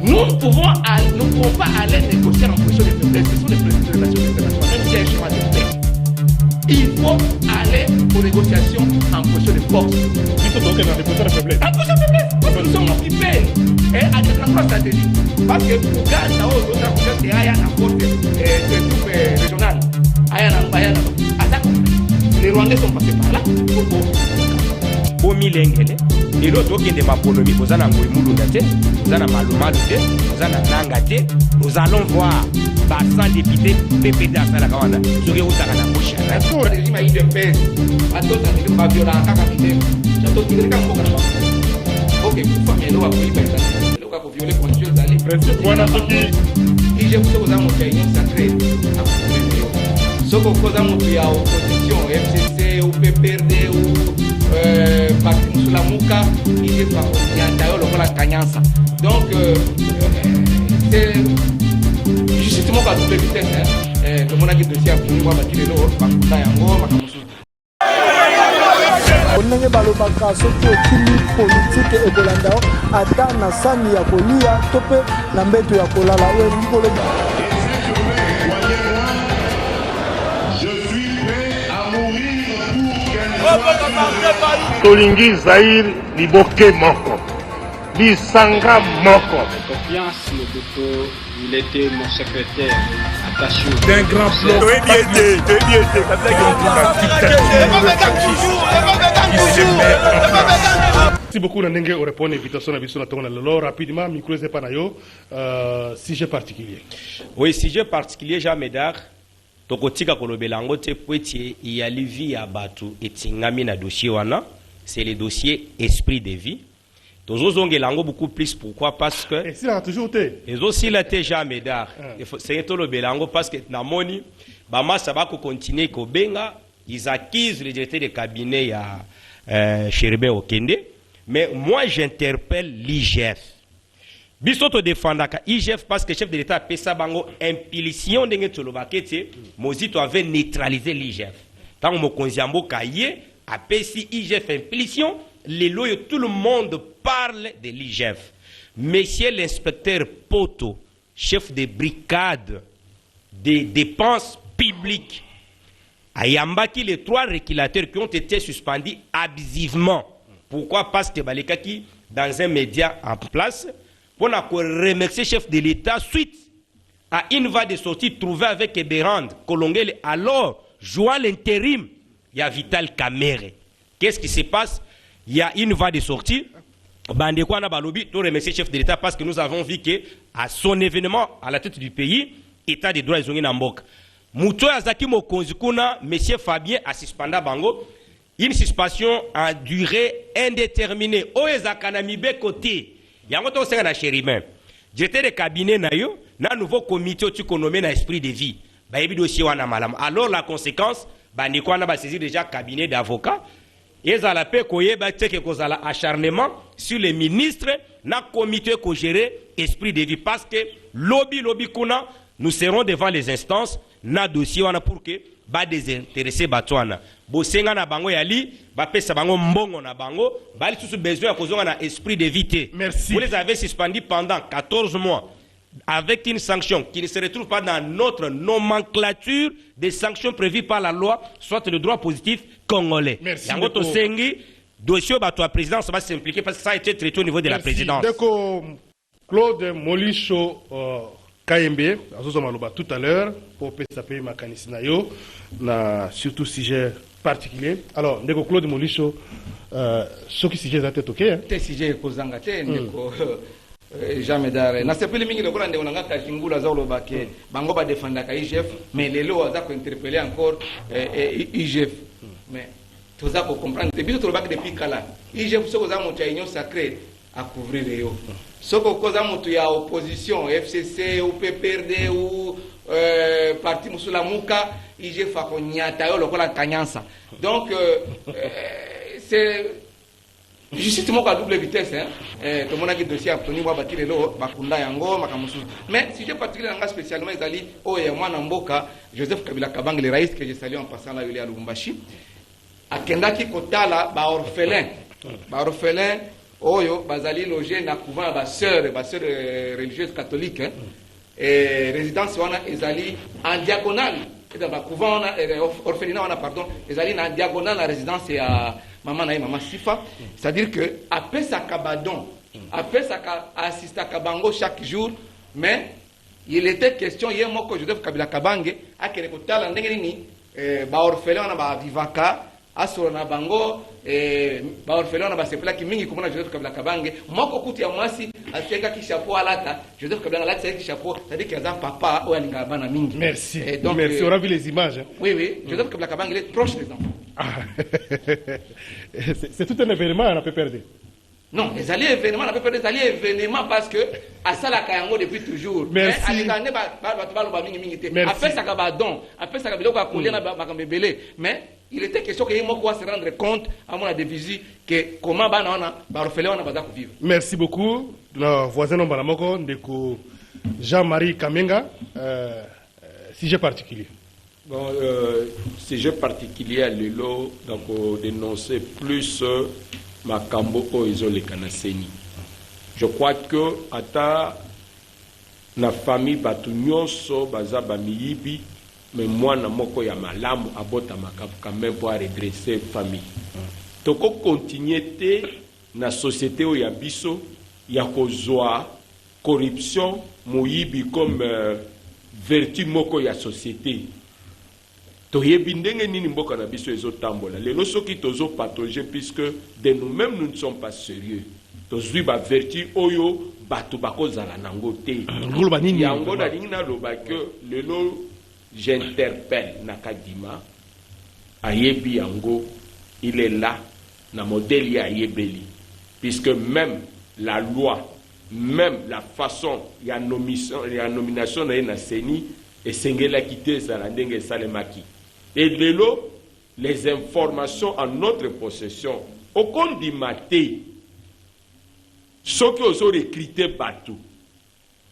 Nous ne pouvons pas aller négocier en position de faiblesse. Ce sont des relations internationales, même si il y a un chemin de paix. Il faut aller aux négociations en position de force. Plutôt donc dans des positions de faiblesse. En position de faiblesse, parce que nous sommes occupés. Et à des endroits stratégiques. Parce que Ouganda, c'est un accord de troupes régionales. Les Rwandais sont passés par là. Bomi lengele. Et l'autre qui est de ma polonie, vous en avez Mouloudate, vous en avez Maloumalute, vous en avez Nangate. Nous allons voir Bassan député PPD à Salakawana. Je vais vous dire à la bouche. Le régime a eu de paix. À d'autres, il n'y a pas de violence. J'attends qu'il y ait un peu de temps. Ok, pour faire mieux, il faut violer constitution d'aller. Voilà ce qui. Et je vous dis aux amis qui ont une sacrée. Ce qu'on cause à mon pays à opposition, FCC ou PPRD ou Parti Moussoulamouka, il est pas d'ailleurs le la Kanyasa. Donc, c'est justement à double vitesse. Le monde a dit dossier à tout le monde, il est là, Bakunda Yango, Makamusu. Onenge balobaka soki okili politique ekolanda ata na sani ya kolia to mpe na mbeto ya kolala oyo likoloba. Tolingi Zahir Liboke Moko. Lisanga Moko. Confiance, le docteur, il était mon secrétaire attaché. D'un grand plan. Merci beaucoup Nandenge au répondre à l'invitation à Bissona Tonga. Rapidement, micro c'est pas nayo. Sujet particulier. Oui, sujet particulier, Jean Médard. Tokotika kolobelango te poitier il y a livi ya batu etingami na dossier wana, c'est le dossier esprit de vie. Tozozonge lango beaucoup plus pourquoi parce que et si là toujours té. Et aussi la té Jean Médard. Il faut c'est to lobelango parce que na moni ba massa ba ko continuer ko benga, ils accusent le directeur de cabinet ya Chéribin Okende, mais moi j'interpelle l'IGF. Bisoto défendaka IGF parce que le chef de l'État a fait ça bango impulsion de Tolobakete, Mozito avait neutralisé l'IGF. Tant que Konziambo Kaye a fait IGF impulsion, les loyaux, tout le monde parle de l'IGF. Monsieur l'inspecteur Poto, chef de brigade des dépenses publiques, a yambaki les 3 régulateurs qui ont été suspendus abusivement. Pourquoi? Parce que Balekaki, dans un média en place, pour remercier le chef de l'État suite à une voie de sortie trouvée avec Eberand Kolongele, alors jouant l'intérim, il y a Vital Kamere. Qu'est-ce qui se passe? Il y a une voie de sortie. Bandekwana Balobi, pour remercier le chef de l'État parce que nous avons vu qu'à son événement à la tête du pays, État des droits et Nambok. Mouto Azaki Mokonzikuna, M. Fabien a suspendu Bango. Une suspension a duré indéterminée. Oezakanamibe côté. Yango to senga na Chéribin. J'étais de cabinet na yo, na nouveau comité tu nommé na esprit de vie. Ba yebi dossier wana malam. Alors la conséquence, ba ni kwa na ba saisir déjà cabinet d'avocats. Ezala pe koyeba teke kozala acharnement sur les ministres na comité ko gérer esprit de vie parce que lobby kuna nous serons devant les instances na dossier wana pour que ba désintéresser batwana. Bosenga na bango yali, ba pesa bango mbongo na bango, bali tout besoin à cause na esprit de vie. Merci. Vous les avez suspendus pendant 14 mois avec une sanction qui ne se retrouve pas dans notre nomenclature des sanctions prévues par la loi, soit le droit positif congolais. Merci. Yango to sengi dossier ba toi présidence va s'impliquer parce que ça a été traité au niveau de la présidence. Deko Claude Molicho KMB, tout à l'heure, pour PSAP Makanisinayo, surtout sujet particulier. Alors, Ndeko Claude Molicho, ce qui sujet est OK. Tes sujet kozangate, Ndeko Jean Médard. Na sepeli mingi lokola ndeko nanga kashingula za olobake, bango ba défendaka IGF, mais lelo aza ko interpeller encore IGF. Mais toza ko comprendre, depuis tolobaka depuis kala. IGF soko za moto ya union sacrée à couvrir les hauts. Ce que y a opposition, FCC ou PPRD ou Parti Moussoulamouka, IGF fa konyata yo lokola Kanyansa. Donc c'est justement à double vitesse hein. Tout le monde a dit dossier à Tony Wabati lelo Bakunda Yango Makamusu. Mais si j'ai particulier spécialement Ezali moi Namboka, Joseph Kabila Kabang le raïs que j'ai salué en passant là il est à Lubumbashi. Akendaki Kotala ba orphelin. Ba orphelin oyo bazali logé na couvent ba sœur religieuse catholique et résidence wana ezali en diagonale dans ba couvent wana orphelinat wana pardon ezali na diagonale la résidence ya maman na maman Sifa, c'est-à-dire que apesa kabadon apesa ka assista kabango chaque jour, mais il était question hier moko Joseph Kabila Kabange akere kotala ndenge nini ba orphelin wana ba vivaka asoro na bango ba orphelin wana ba sepela ki mingi komona Joseph Kabila Kabange moko kuti ya mwasi asienga ki chapeau alata Joseph Kabila alata ki chapeau, c'est-à-dire qu'il y a un papa ou alinga bana mingi. Merci. Donc, merci, on a vu les images. Hein. Oui, oui, Joseph Kabila Kabange il est proche des enfants. Ah. C'est tout un événement, on a pas perdu. Non, les alliés événements, on a pas perdu les alliés événements parce que à ça la Kayango depuis toujours. Merci. Après ça kabadon, après ça kabilo ka kolia na bakambebele, mais il était question que yemo quoi se rendre compte à mon devisi que comment bana ba orphelin on va vivre. Merci beaucoup. Nos voisins non balamoko ndeko Jean-Marie Kamenga, sujet particulier. Bon, sujet particulier à l'élo, donc dénoncer plus Makambo Oizo le Kanaseni. Je crois que ata na famille batu nyonso baza bamiyibi, mais moi na moko ya malamu abota makavu quand même pour redresser famille. Toko continuité na société o ya biso ya kozwa corruption moyibi comme vertu moko ya société. Toyebi ndenge nini mboka na biso ezotambola lelo soki tozo patauger puisque de nous-mêmes nous ne sommes pas sérieux tozwi ba vertu oyo bato bakozala nango te yango na lingi naloba que lelo j'interpelle Nakadima ayebi yango il est là na modèle ya ayebeli puisque même la loi même la façon ya nomination na seni esengela kité ezala ndenge esalemaki. Et de l'eau, les informations en notre possession, au compte du maté, ceux qui ont recruté Batou,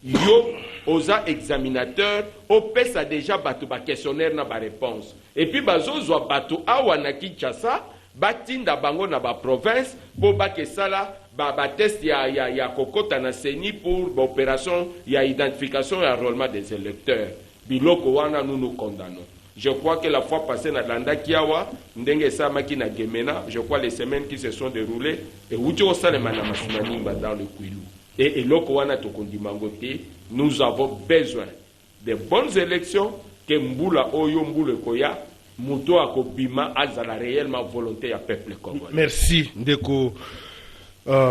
yo, aux examinateurs, au PES a déjà Batou, ba questionnaire na ba réponse. Et puis, bazo zwa Batou, awanaki chasa, batinda bango na ba province, pour ba kesala, ba test ya kokota na seni pour l'opération, ya identification et enrôlement des électeurs. Biloko wana nous nous condamnons. Je crois que la fois passée, dans Landa Kiawa, Ndenge Samaki na Gemena, je crois les semaines qui se sont déroulées, et Ujo Salemana Masunanimba dans le Kouilou. Et Lokowana Tokondimangote, nous avons besoin de bonnes élections, que Mboula Oyo Mboule Koya, Mouto Akobima, Azala réellement volonté à peuple congolais. Merci, Ndeko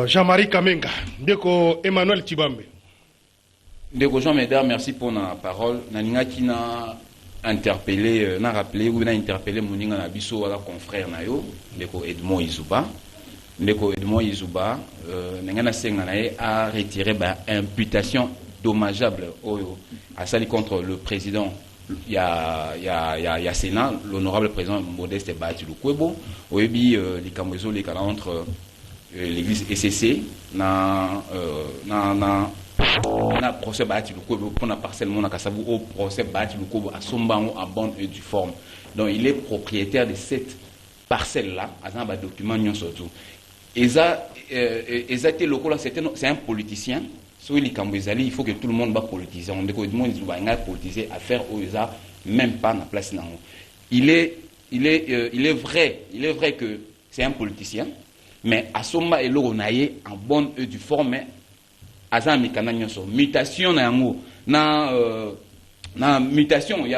Jean-Marie Kamenga, Ndeko Emmanuel Tibambe. Ndeko Jean Médard, merci pour la parole. Naninga Kina interpellé, n'a rappelé ou n'a interpellé Moninga Nabiso à la confrère Nayo, Ndeko Edmond Izuba. Ndeko Edmond Izuba, Nengana Senganae a retiré imputation dommageable à celle contre le président. Il y a Sénat, l'honorable président Modeste Bahati Lukwebo, Oebi, les Camerounais, les canards entre l'église SCC, na procès Bahati Lukwebo, pour la parcelle Mona Kassabou, au procès Bahati Lukwebo à Sombango en bonne et due forme. Donc il est propriétaire de cette parcelle-là, à un document surtout. Et ça, c'est un politicien. Sur les Cambouizali, il faut que tout le monde va politiser. On dit que tout le monde va politiser, à faire aux même pas na place nango. Il est vrai que c'est un politicien, mais à Somba et l'Oronaye en bonne et due forme, mais à ça mutation nango na mutation il y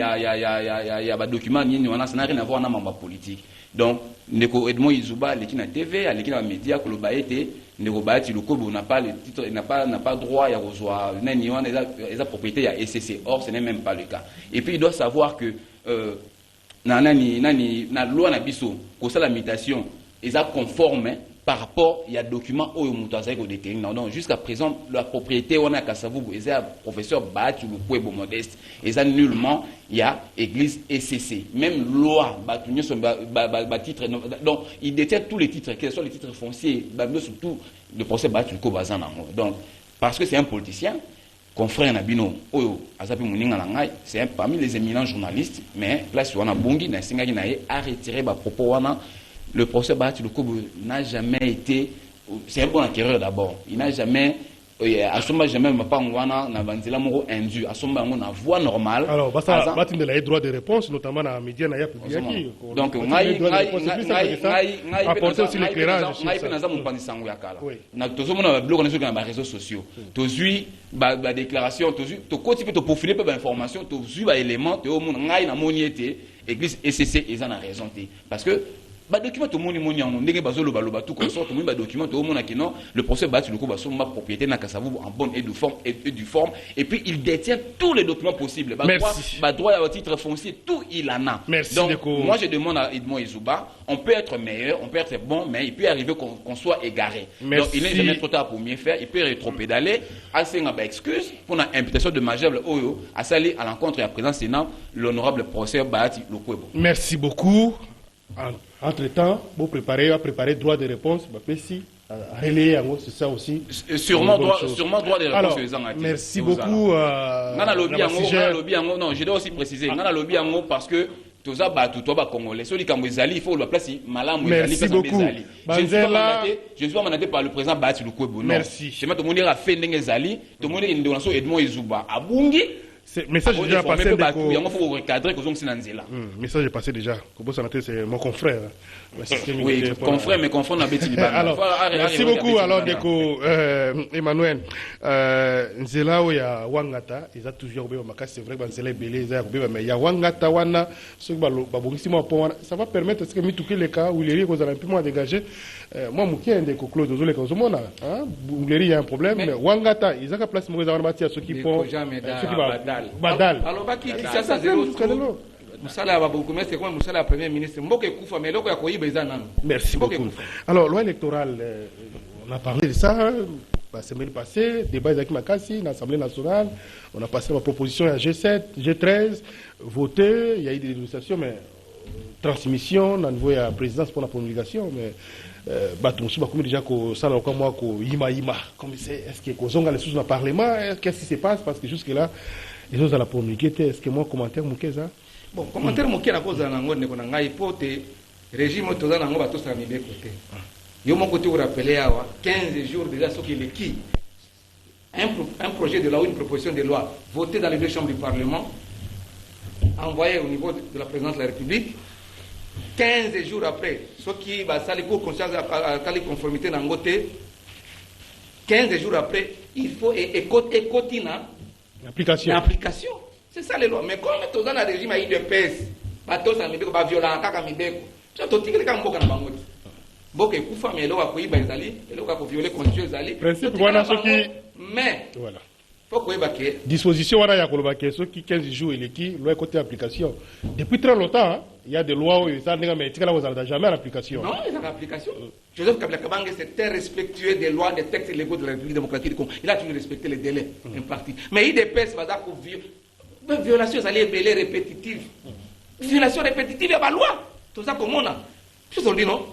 a des documents ça n'a rien à voir avec la politique. Donc Ndeko Edmond Izuba l'équipe na TV, l'équipe na média que le baïté Ndeko Bahati Lukwebo n'a pas le titre, n'a pas droit à recevoir les propriétés à SCC. Or ce n'est même pas le cas. Et puis il doit savoir que na loi na biso ko ça la mutation est conforme par rapport il y a documents au mutazaïko déterminé. Donc jusqu'à présent la propriété on a Kassavou et ça professeur Bahati Lukwebo Modeste et ça nullement il y a église SCC même loi batunyo son titre donc il détient tous les titres quels sont les titres fonciers surtout le procès Bahati Lukwebo bazana. Donc parce que c'est un politicien confrère Nabino Oyo Azapi Muninga Langai c'est parmi les éminents journalistes mais place wana bongi na singaki na a retiré ba propos wana. Le procès Bahati Lukwebo n'a jamais été c'est un bon acquéreur d'abord. Il n'a jamais à ce moment jamais pas na banzela moko indu à ce moment on a voix normale. Alors basta batin de la droit de réponse notamment na média na ya publié. Donc apporter aussi l'éclairage. ngai pe naza mopandi sango ya kala na tozomona ba blog na sur les réseaux sociaux tozui ba déclaration tozui to koti pe to profiler pe ba information tozui ba élément te o mona ngai na moni ete église ECC eza na raison te parce que ba document to moni moni yango ndenge bazolo baloba tout comme ça to moni ba document to mona que non le procès bâti le ko ba somba propriété na Kasavubu en bonne et due forme et puis il détient tous les documents possibles ba droit à titre foncier tout il en a. Merci. Donc moi je demande à Edmond Ezouba, on peut être meilleur, on peut être bon, mais il peut arriver qu'on soit égaré. Merci. Donc il n'est jamais trop tard pour mieux faire, il peut rétropédaler à ce qu'on a excuse pour une imputation de majeur Oyo à salir à l'encontre et à présent Sénat l'honorable procès Bahati Lokwebo. Merci beaucoup. Entre-temps, vous préparez droit de réponse, relayer, c'est ça aussi. Sûrement droit de réponse. Alors, merci beaucoup. Non, je dois aussi préciser. Parce que tous les Congolais, ceux qui ont il faut le placer malam. Merci beaucoup. Je suis pas mandaté par le président Bahati Lokwebo. Merci. Je tout le monde a fait Ndengezali, tout le monde a une donation Edmond Ezouba. Abungi. Message déjà passé. Message est passé déjà. C'est mon confrère. Oui, confrère, mais confrère n'a pas. Alors, merci beaucoup. Alors, Deko Emmanuel, Nzela ou ya Wangata, ils ont toujours oublié c'est vrai que Nzela est belé, ils ont oublié, mais il y a Wangata wana, ce que ça va permettre ce que mi touquer les cas où les riz un peu moins dégagé. Moi, Mouki a un Deko Claude Ozole comme ça, il y a un problème, mais Wangata, ils ont place pour les avoir bâti à ceux qui font, ceux qui Badal. Alors, Baki, ça, ça, c'est l'autre. Moussala va beaucoup, mais c'est quoi Moussala, premier ministre Mboke Koufa, mais l'autre, il y a merci beaucoup. Alors, loi électorale, on a parlé de ça, la semaine passée, débat avec Makassi, l'Assemblée nationale, on a passé ma proposition à G7, G13, voté, il y a eu des négociations, mais transmission, on a envoyé à la présidence pour la promulgation, mais comme déjà que ça n'a moi comme est-ce que Kozonga les sous dans le Parlement, qu'est-ce qui se passe parce que jusque là les autres à la promulguer, est-ce que moi commentaire Moukeza bon commentaire Mouké na cause na ngone kona ngai pote régime toza na ngo bato sa mibe côté yo mon côté vous rappelez awa 15 jours déjà ce qui est qui un projet de loi ou une proposition de loi voté dans les deux chambres du Parlement envoyé au niveau de la présidence de la République 15 jours après, ce qui va salir pour conscience à la conformité dans côté 15 jours après, il faut écouter l'application. C'est ça les lois. Mais comme tu as un régime à IDPS, bateau ça me dit va violent kaka mibeko. Tu as tout tiré quand boka na bango. Boka kufa mais lo ko iba ezali, lo ko violer constitution ezali. Principe wana ce qui mais voilà. Faut que disposition wana ya kolobake ceux qui 15 jours et qui loi côté application. Depuis très longtemps, il y a des lois où ça mais tika la vous jamais l'application. Non, il y a l'application. Joseph Kabila Kabange c'était respectueux des lois, des textes légaux de la République démocratique du Congo. Il a toujours respecté les délais impartis. Mais IDPS va d'accord violation ça les répétitive. Violation répétitive à la loi. Tout ça comme on a. Je te dis non.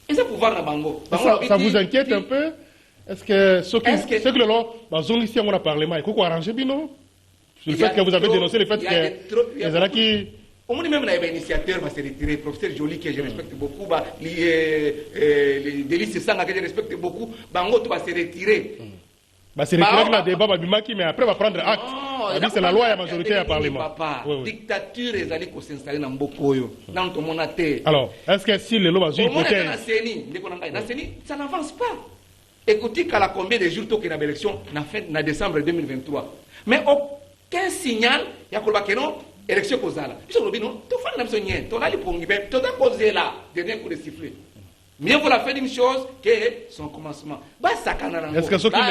Et ça pouvoir na bango. Ça vous inquiète un peu? Est-ce que ce que le loi, ici on a parlé, il faut arranger bien sur le fait que vous avez dénoncé le fait que les gens qui au moins même l'initiateur va se retirer, professeur Joly que je respecte beaucoup, les délices Sanga que je respecte beaucoup, Bango va se retirer. Se retirer dans le débat, mais après va prendre acte. C'est la loi et la majorité à Parlement. Dictature est allée s'installer dans Bokoyo, dans ton monaté. Alors, est-ce que si les lois ont une hypothèse, ça n'avance pas. Écoutez qu'à la combien de jours tôt qu'il y a l'élection, en décembre 2023. Mais aucun signal, il y a que non, élection causale. Je vous dis non, tu fais la sonnière, tu as les pongues, tu as causé là, dernier coup de sifflet. Mieux vaut la faire une chose que son commencement. Est-ce que ceux qui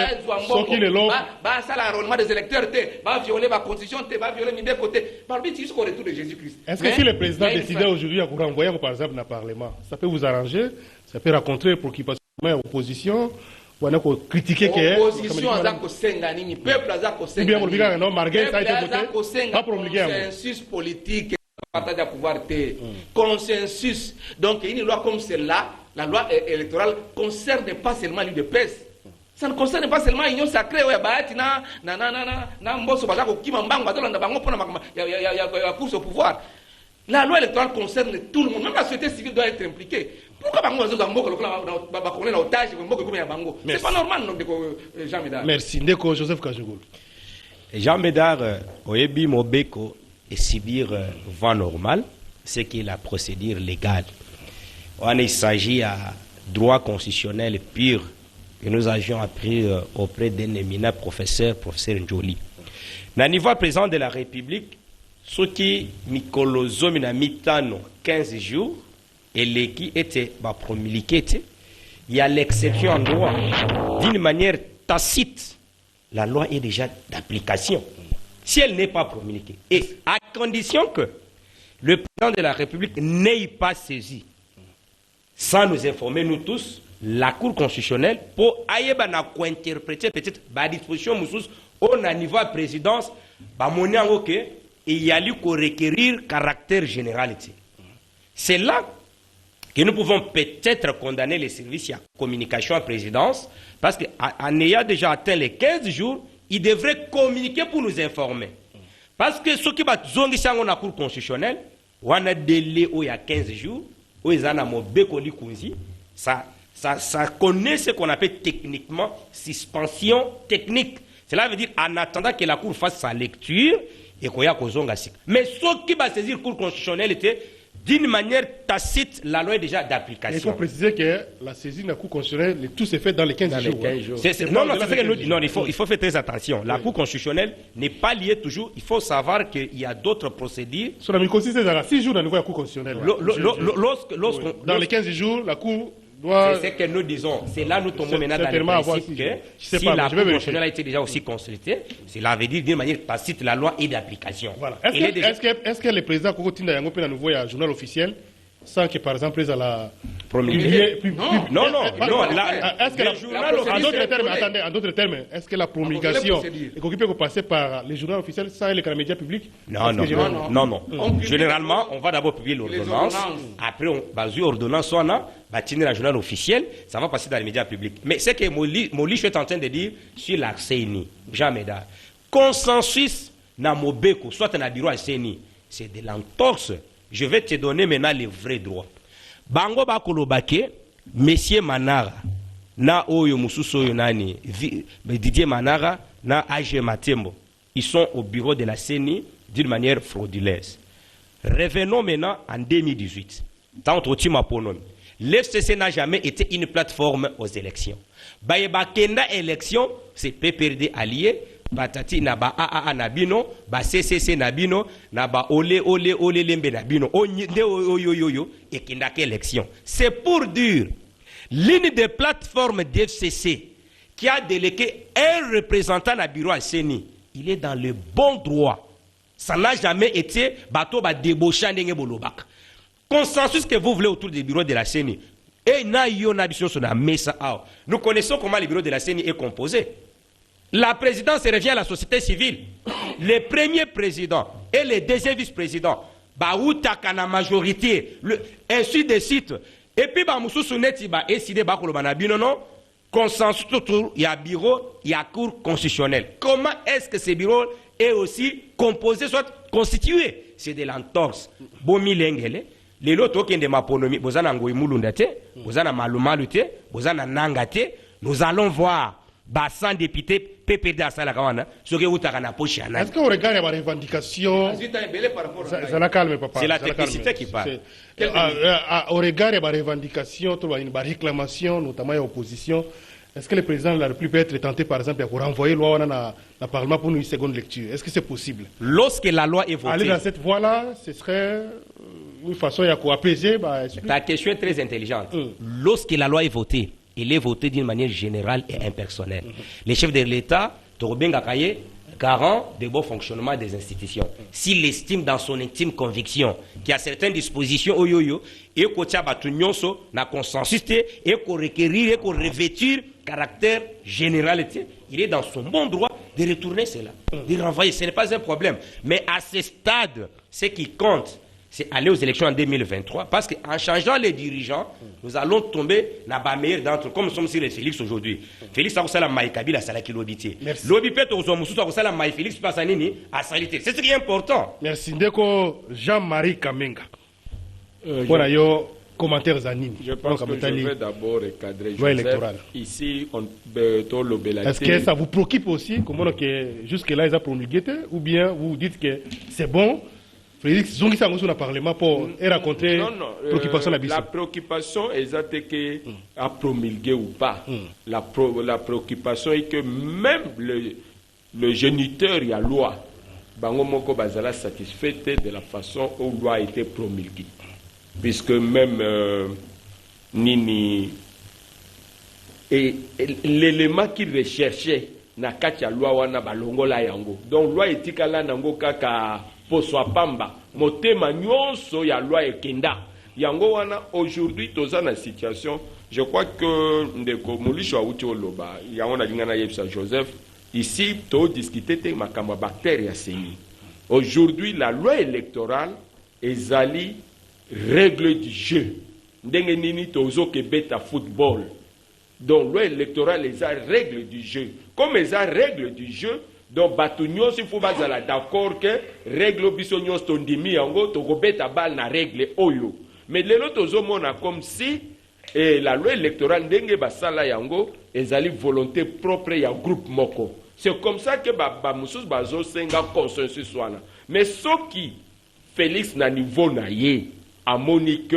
les lots, ça l'enrôlement des électeurs, va violer ma constitution, va violer mes deux côtés. Parmi jusqu'au retour de Jésus-Christ. Est-ce que si le président décidait aujourd'hui à vous renvoyer par exemple dans le Parlement, ça peut vous arranger, ça peut rencontrer pour qu'il passe l'opposition? On a critiqué que l'opposition a le peuple a consensus politique partage à pouvoir consensus. Donc une loi comme celle-là, la loi électorale concerne pas seulement l'UDPS. Ça ne concerne pas seulement l'Union sacrée où il y a course au pouvoir. La loi électorale concerne tout le monde. Même la société civile doit être impliquée. Pourquoi bango bazoka mboka lokola ba connaît na otage mboka comme ya bango? C'est pas normal donc Jean Médard. Merci. Ndeko Joseph Kajugul. Jean Médard, Oyebi Mobeko et subir vent normal, c'est qui est la procédure légale. Il s'agit à droit constitutionnel pur que nous avions appris auprès d'un éminent professeur Njoli. Na niveau président de la République, ce qui Mikolozo Minamitano 15 jours et les qui étaient promulgués, il y a l'exception en droit. D'une manière tacite, la loi est déjà d'application. Si elle n'est pas promulguée, et à condition que le président de la République n'ait pas saisi, sans nous informer, nous tous, la Cour constitutionnelle, pour interpréter peut-être la disposition au niveau de la présidence, il y a eu qu'à requérir caractère généralité. C'est là que nous pouvons peut-être condamner les services à communication à présidence, parce qu'en ayant déjà atteint les 15 jours, ils devraient communiquer pour nous informer. Parce que ce qui va zongi la Cour constitutionnelle, on a délai il y a 15 jours, ça connaît ce qu'on appelle techniquement suspension technique. Cela veut dire en attendant que la Cour fasse sa lecture et qu'on y a kozonga. Mais ce qui va saisir la Cour constitutionnelle était d'une manière tacite, la loi est déjà d'application. Il faut préciser que la saisie de la Cour constitutionnelle, tout s'est fait dans les 15 jours. Non, il faut faire très attention. La Cour constitutionnelle n'est pas liée toujours. Il faut savoir qu'il y a d'autres procédures. Sur la consiste dans 6 jours dans la Cour constitutionnelle. Dans les 15 jours, la Cour doit... C'est ce que nous disons. C'est là nous tombons maintenant dans le principe que si la Cour constitutionnelle a été déjà aussi consultée, cela veut dire d'une manière tacite, la loi est d'application. Voilà. Est-ce que le président Koko Tinda Yango peut nous voir un journal officiel sans que, par exemple, il la promulguer? Non. Est-ce que le journal officiel... En d'autres termes, est-ce que la promulgation est occupée pour passer par les journaux officiels sans les médias publics? Non. Généralement, on va d'abord publier l'ordonnance. Après, on va sur l'ordonnance, on va tenir le journal officiel. Ça va passer dans les médias publics. Mais c'est que Molish est en train de dire sur la CENI, Jean Médard. Consensus na Mobeko, soit dans le bureau à CENI, c'est de l'entorse. Je vais te donner maintenant les vrais droits. Bango Bakolobake, Monsieur Manara, na Oyo Mususo Yonani, Didier Manara, na AG Matembo, ils sont au bureau de la CENI d'une manière frauduleuse. Revenons maintenant en 2018. Tant l'FCC n'a jamais été une plateforme aux élections. Kenda élection, c'est PPRD allié. Batati na ba AA nabino, ba CCC nabino, na ba ole lembe nabino, oyo et kindake élection. C'est pour dire l'une des plateformes d'FCC qui a délégué un représentant à bureau à CENI, il est dans le bon droit. Ça n'a jamais été bateau ba débauché ndenge bolobak. Consensus que vous voulez autour du bureau de la CENI. Et na yo nabiso na mesa ao. Nous connaissons comment le bureau de la CENI est composé. La présidence revient à la société civile. Le premier président et le deuxième vice-président, Baoutaka na majorité, ainsi de suite. Et puis, Moussousouneti ba décidé non, consensus autour, il y a bureau, il y a cour constitutionnelle. Comment est-ce que ce bureau est aussi composé, soit constitué? C'est de l'entorse. Bomi lengele, les lotos qui de maponomi, bozana ngoi mulundate, bozana malumalute, bozana nangate, nous allons voir. Bassin député PPD à Salakawana, ce que vous avez poche. Est-ce qu'on regarde les revendications? C'est la technicité qui parle. Au regard des revendications, une réclamation, notamment l'opposition, est-ce que le président de la République peut être tenté, par exemple, pour renvoyer la loi dans le Parlement pour une seconde lecture? Est-ce que c'est possible? Lorsque la loi est votée. Aller dans cette voie-là, ce serait une façon d'apaiser. Ta question est très intelligente. Lorsque la loi est votée, il est voté d'une manière générale et impersonnelle. Les chefs de l'État, Torobenga Kaye, garant du bon fonctionnement des institutions. S'il estime dans son intime conviction qu'il y a certaines dispositions, et qu'on a consensus, et qu'on requérir, et qu'on revêtir caractère généralité, il est dans son bon droit de retourner cela, de renvoyer. Ce n'est pas un problème. Mais à ce stade, ce qui compte, c'est aller aux élections en 2023, parce qu'en changeant les dirigeants, nous allons tomber dans la meilleure d'entre eux, comme nous sommes sur les Félix aujourd'hui. Félix a la Maïkabil à Salaki Lobité. Lobipet aux hommes, à la Maï Félix Passanini à Salité. C'est ce qui est important. Merci. Ndeko Jean-Marie Kamenga. Voilà, commentaires Zanini. Je pense que je vais d'abord recadrer Joseph. Ici, est-ce que ça vous préoccupe aussi, comment que jusque-là, ils ont promulgué, ou bien vous dites que c'est bon, Félix Zongi Sango sur le Parlement pour rencontrer préoccupation la préoccupation est que à promulguer ou pas. La préoccupation est que même le géniteur, il y a loi. Bango Moko Bazala satisfait de la façon où la loi a été promulguée. Puisque même Nini et l'élément qu'il recherchait na katia loi wana balongola yango. Donc loi etikala nango kaka poswa pamba motema nyonso ya loi ekenda. Yango wana aujourd'hui toza na situation, je crois que ndeko Molisho auti oloba yango na lingana yebisa Joseph ici to discuter te makamba bactéries seni. Aujourd'hui la loi électorale ezali règle du jeu. Ndenge nini tozo ke beta football. Donc loi électorale les règles du jeu. Comme les règles du jeu, donc batunyo si faut bazala d'accord que règle bisonyo stondimi yango to beta bal na règle oyo. Mais lelo tozo mona comme si la loi électorale ndenge basala yango ezali volonté propre ya groupe moko. C'est comme ça que ba musus bazo senga consensus wana. Mais ce qui Félix na niveau na ye a monique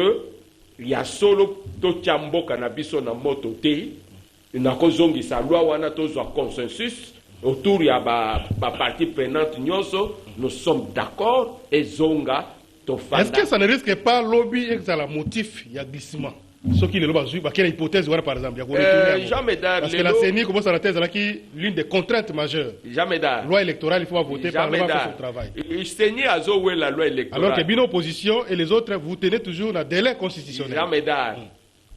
il y a solo to chamboka na biso na moto te na kozongi sa loi wana tozo consensus autour ya ba partie prenante nyonso nous sommes d'accord et zonga to fanda. Est-ce que ça ne risque pas lobby et ça la motif ya glissement? Ce qui est le bazou, quelle hypothèse voilà par exemple, jamais d'art. Parce que la CENI commence à la thèse là qui l'une des contraintes majeures. Jamais d'art. Loi électorale, il faut voter par le son travail. CENI a joué la loi électorale. Alors que bien opposition et les autres vous tenez toujours dans délai constitutionnel. Jamais d'art.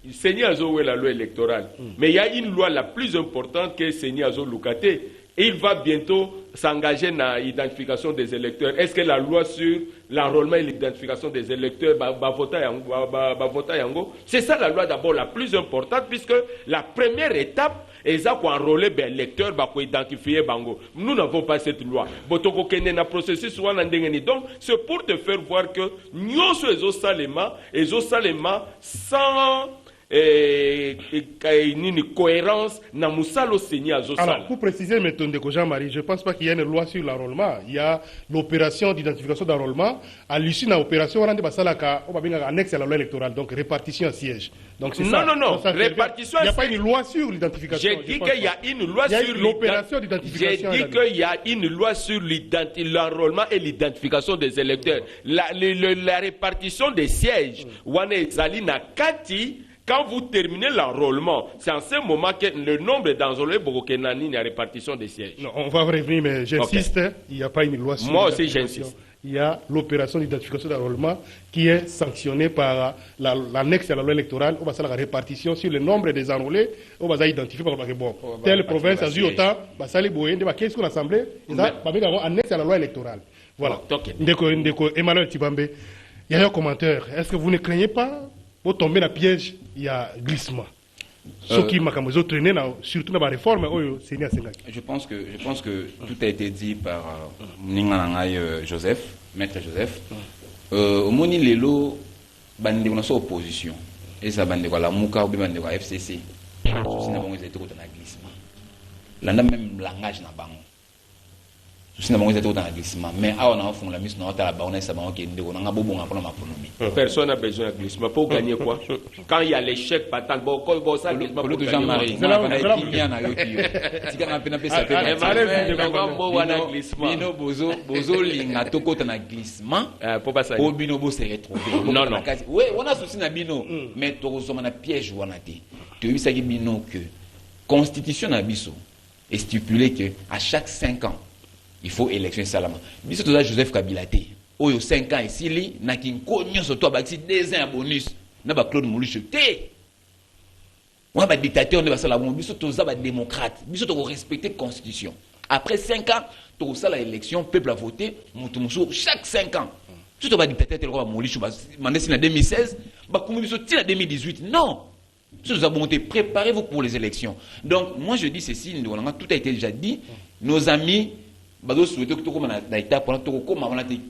CENI a joué la loi électorale. Mais il y a une loi la plus importante que CENI a joué Lukate. Et il va bientôt s'engager dans l'identification des électeurs. Est-ce que la loi sur l'enrôlement et l'identification des électeurs va voter yango? C'est ça la loi d'abord la plus importante, puisque la première étape est ça pour enrôler les électeurs, pour identifier bango. Nous n'avons pas cette loi. Donc c'est pour te faire voir que nous sommes salema sans une cohérence na musalo seni azosala. Alors pour préciser méthode de Jean-Marie, je ne pense pas qu'il y ait une loi sur l'enrôlement. Il y a l'opération d'identification d'enrôlement. À l'issue de l'opération, on a un annexe à la loi électorale, donc répartition à siège. Donc c'est ça. Non, répartition. Il n'y a pas une loi sur l'identification. J'ai dit qu'il y a une loi sur l'opération d'identification. J'ai dit qu'il y a une loi sur l'enrôlement et l'identification des électeurs. La répartition des sièges, wane zalina kati. Quand vous terminez l'enrôlement, c'est en ce moment que le nombre d'enrôlés Bogokenani la répartition des sièges. Non, on va revenir, mais j'insiste, il n'y a pas une loi sur moi aussi j'insiste. Il y a l'opération d'identification d'enrôlement qui est sanctionnée par l'annexe à la loi électorale. On va faire la répartition sur le nombre des enrôlés. On va identifier par bon, telle province a eu autant, qu'est-ce qu'on a assemblé? On va annexe à la loi électorale. Voilà. Emmanuel Tibambe, il y a un commentaire. Est-ce que vous ne craignez pas pour tomber dans le piège, il y a glissement. Ce qui m'a traîné, surtout dans la réforme, je pense que tout a été dit par Joseph, maître Joseph. Au Moni Lelo, bande on a son opposition. Et ça bande la Mouka ou bande la FCC. C'est un glissement. Là, même langage n'a pas. Mais personne n'a besoin de glissement. Pour gagner quoi? Quand il y a l'échec, est stipulé que à chaque 5 ans, il faut élection salama. Biso toza Joseph Kabila te. Oyo 5 ans ici li na kinko nyonso to ba 2 ans bonus na ba Claude Molisho te. Moi ba dictateur ne ba sala bon biso toza ba démocrate. Biso to respecter constitution. Après 5 ans, to sala élection peuple a voté mutumusou chaque 5 ans. Biso to ba dictateur te ko ba Molisho ba mandesi na 2016, ba komi biso ti na 2018. Non. Nous avons été préparez-vous pour les élections. Donc moi je dis ceci, tout a été déjà dit. Nos amis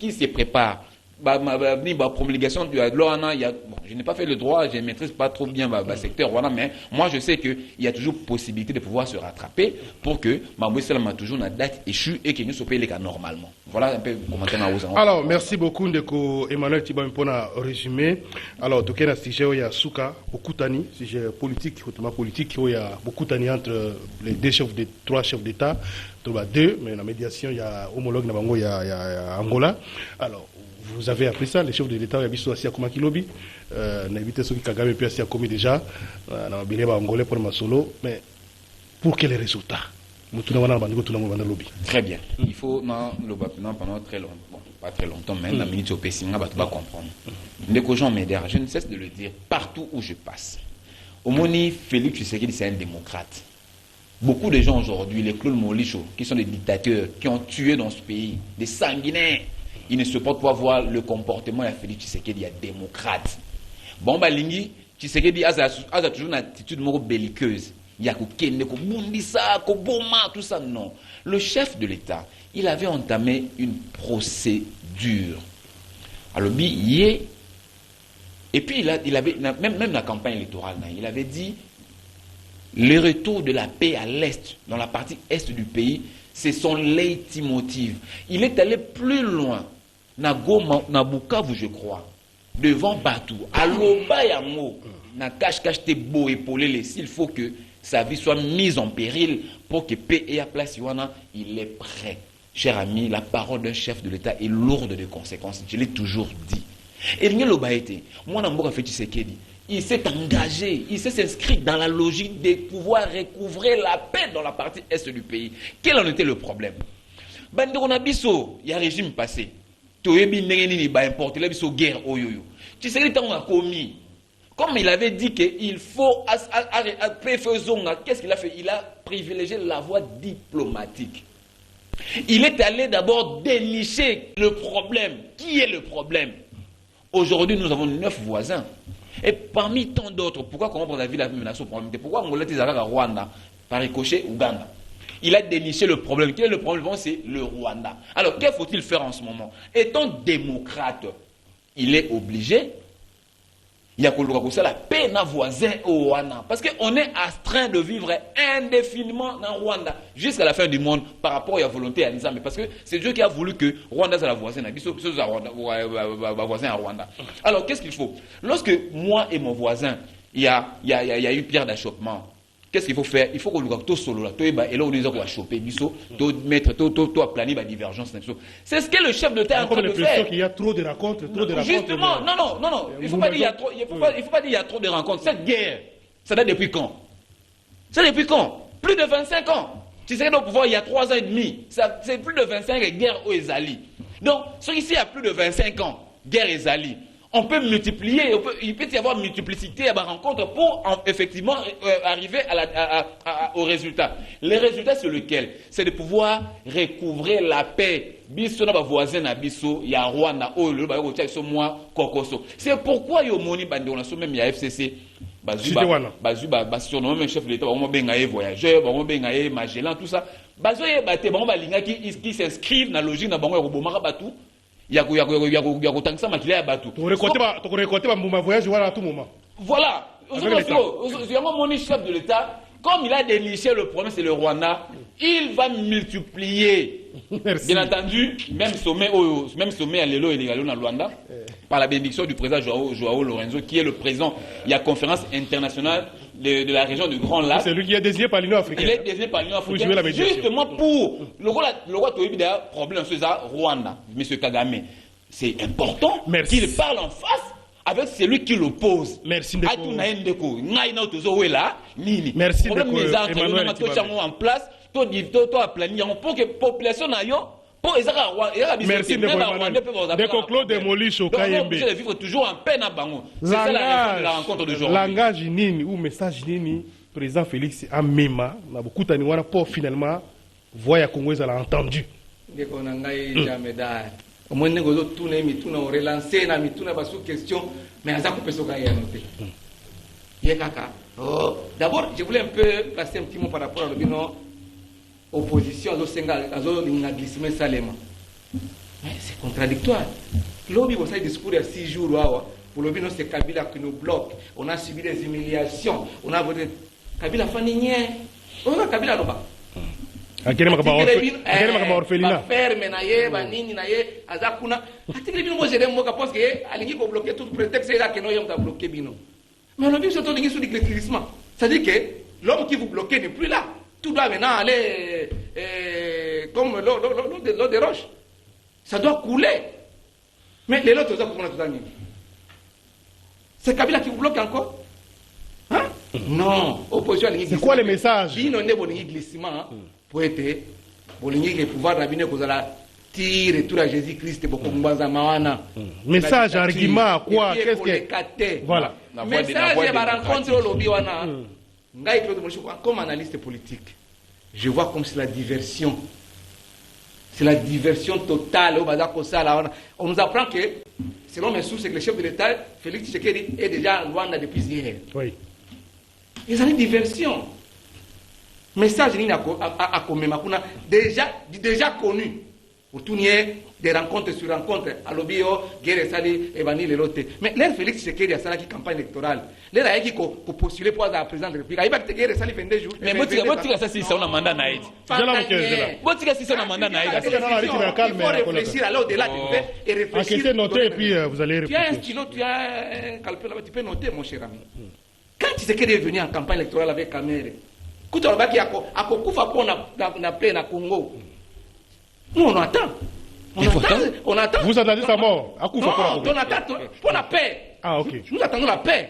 qui se prépare promulgation de la loi, bon, je n'ai pas fait le droit, je ne maîtrise pas trop bien le secteur, voilà, mais moi je sais qu'il y a toujours possibilité de pouvoir se rattraper pour que Mamoué Salama toujours une date échue et que nous soyons payés normalement. Voilà un peu comment on a. Alors, merci beaucoup Ndeko Emmanuel Tiba pour un résumé. Alors, tout cas, sujet il y a Souka, beaucoup tani, sujet politique, hautement politique, il y a beaucoup tani entre les trois chefs d'État, deux, mais la médiation il y a homologue Nabango, il y a Angola. Alors, vous avez appris ça, les chefs de l'État, il y a Bisso Assia Komakilobi, n'invitez ceux qui Kagame puis Assia Komi déjà, dans le Bileba Angolais pour Masolo, mais pour quels résultats? Très bien. Il faut, pendant très longtemps, bon, pas très longtemps, mais la minute au Pessinga, tu vas comprendre. Ndeko Jean Médard, je ne cesse de le dire, partout où je passe. Omoni Félix Tshisekedi, c'est un démocrate. Beaucoup de gens aujourd'hui, les Claude Molicho, qui sont des dictateurs, qui ont tué dans ce pays, des sanguinaires, ils ne supportent pas voir le comportement de Félix Tshisekedi, un démocrate. Bon, Balingi, Tshisekedi a toujours une attitude belliqueuse. Il y a tout ça, non. Le chef de l'État, il avait entamé une procédure. Alors, et puis il avait même la campagne électorale, il avait dit le retour de la paix à l'Est, dans la partie Est du pays, c'est son leitmotiv. Il est allé plus loin, na Bukavu, je crois, devant Batou, à Lobayamo, na cache-cache te beau épaulé, s'il faut que sa vie soit mise en péril pour que paix et à place Yoana, il est prêt. Cher ami, la parole d'un chef de l'État est lourde de conséquences. Je l'ai toujours dit. Et moi, il s'est engagé, il s'est inscrit dans la logique de pouvoir recouvrer la paix dans la partie est du pays. Quel en était le problème? Il y a un régime passé. Il a importé la guerre. Tu sais, il a commis. Comme il avait dit qu'il faut, qu'est-ce qu'il a fait? Il a privilégié la voie diplomatique. Il est allé d'abord dénicher le problème. Qui est le problème? Aujourd'hui, nous avons 9 voisins. Et parmi tant d'autres, pourquoi comprendre la ville a menacé au problème? Pourquoi on l'a dit à Rwanda, par ricochet, Ouganda? Il a déniché le problème. Quel est le problème? C'est le Rwanda. Alors, qu'est-ce qu'il faut faire en ce moment? Étant démocrate, il est obligé. Il y a la paix dans voisin au Rwanda. Parce qu'on est astreint de vivre indéfiniment dans Rwanda jusqu'à la fin du monde par rapport à la volonté à Nizamé. Parce que c'est Dieu qui a voulu que Rwanda soit la voisine, voisin à Rwanda. Alors qu'est-ce qu'il faut? Lorsque moi et mon voisin, il y a eu pierre d'achoppement, qu'est-ce qu'il faut faire? Il faut que nous solo là, et là on nous a choper, mettre, planer la divergence. C'est ce que le chef de terre est en train de faire. Il y a trop de rencontres, Justement, non. Il ne faut pas dire qu'il y a trop de rencontres. Cette guerre, ça date depuis quand? Ça date depuis quand? Plus de 25 ans. Tu sais, au pouvoir, il y a 3 ans et demi. C'est plus de 25 ans, guerre aux Ezali. Donc, ici, il y a plus de 25 ans, guerre Ezali. On peut multiplier, il peut y avoir multiplicité à ma rencontre pour effectivement arriver au résultat. Le résultat, c'est lequel? C'est de pouvoir recouvrer la paix. Biso na ba voisin na biso ya Rwanda o le ba ko tsa so moi kokoso. C'est pourquoi yo moni bande on a so même ya FCC ba surnom même chef de l'État ba benga e voyageur ba benga e Magellan tout ça. Bazo ye baté ba linga qui s'inscrivent na logique na bango ya kobomaka batu. Voilà. Mon chef de l'État, comme il a déniché le problème, c'est le Rwanda, il va multiplier. Merci. Bien entendu, même sommet à l'élo et l'égalon à Rwanda, par la bénédiction du président Joao Lorenzo, qui est le président. Il y a conférence internationale de la région du Grand Lac. C'est lui qui est désigné par l'Union africaine. Il est désigné par l'Union africaine. Justement pour le roi Toyibida, problème sur ça, Rwanda, M. Kagame. C'est important qu'il parle en face avec celui qui l'oppose. Merci beaucoup. Merci beaucoup. En place, pour que la population merci de Claude Molicho Kayembe. Donc, vivre toujours en paix. C'est ça la rencontre d'aujourd'hui. Langage nini ou message nini, président Félix Amema, na beaucoup de pour finalement voir ya Congo a entendu. Au moins, nous avons tout relancé, nous avons sous question, mais nous avons noté. D'abord, je voulais un peu placer un petit mot par rapport à l'opposition à l'opposition. Mais c'est contradictoire. Lobby, vous savez, discours il y a 6 jours, pour lobby, c'est Kabila qui nous bloque. On a subi des humiliations. On a voté. Kabila Fanigné. On a Kabila Loba. Akene makaba orphelinat. Ferme na ye, banini na ye, azakuna. Atikele bino mo jere mo ka parce que alingi ko bloquer tout prétexte là que non yom ta bloquer bino. Mais lobby c'est tout lingi sous l'éclaircissement. C'est-à-dire que l'homme qui vous bloquait n'est plus là. Tout doit maintenant aller comme l'eau des roches. Ça doit couler. Mais les autres, c'est Kabila qui vous bloque encore? Hein? Non. Opposition à c'est quoi le message? Si on est bon glissement, pour être le pouvoir rabiner que vous allez tirer tout à Jésus-Christ pour message, argument, quoi? Qu'est-ce que. Voilà. Message, il va rencontrer le lobby. Comme analyste politique, je vois comme c'est la diversion. C'est la diversion totale. On nous apprend que, selon mes sources, que le chef de l'État, Félix Tshisekedi, est déjà en Rwanda depuis hier. Oui. Ils ont une diversion. Message déjà connu. Pour tout des rencontres sur rencontres. À l'Obio, Guerre Sali, Evani, les lotés. Mais l'air Félix Tshisekedi a ça qui campagne électorale. L'air a qui pour postuler pour être président de la République. Il va te Guerre Sali 22 jours. Mais moi, tu as ça si c'est un mandat naïf. Moi, tu as si c'est un mandat naïf. Il faut réfléchir à l'au-delà du fait et réfléchir. Enquêtez, notez et puis vous allez réfléchir. Tu as un stylo, tu as un calcul là-bas, tu peux noter, mon cher ami. Quand Tshisekedi est venu en campagne électorale avec Kamere, écoute, on va dire à Kokufa pour na paix na Congo. Nous, on attend. On attend. Vous attendez sa mort? Non, on attend pour la paix. Ah, ok. Nous attendons la paix.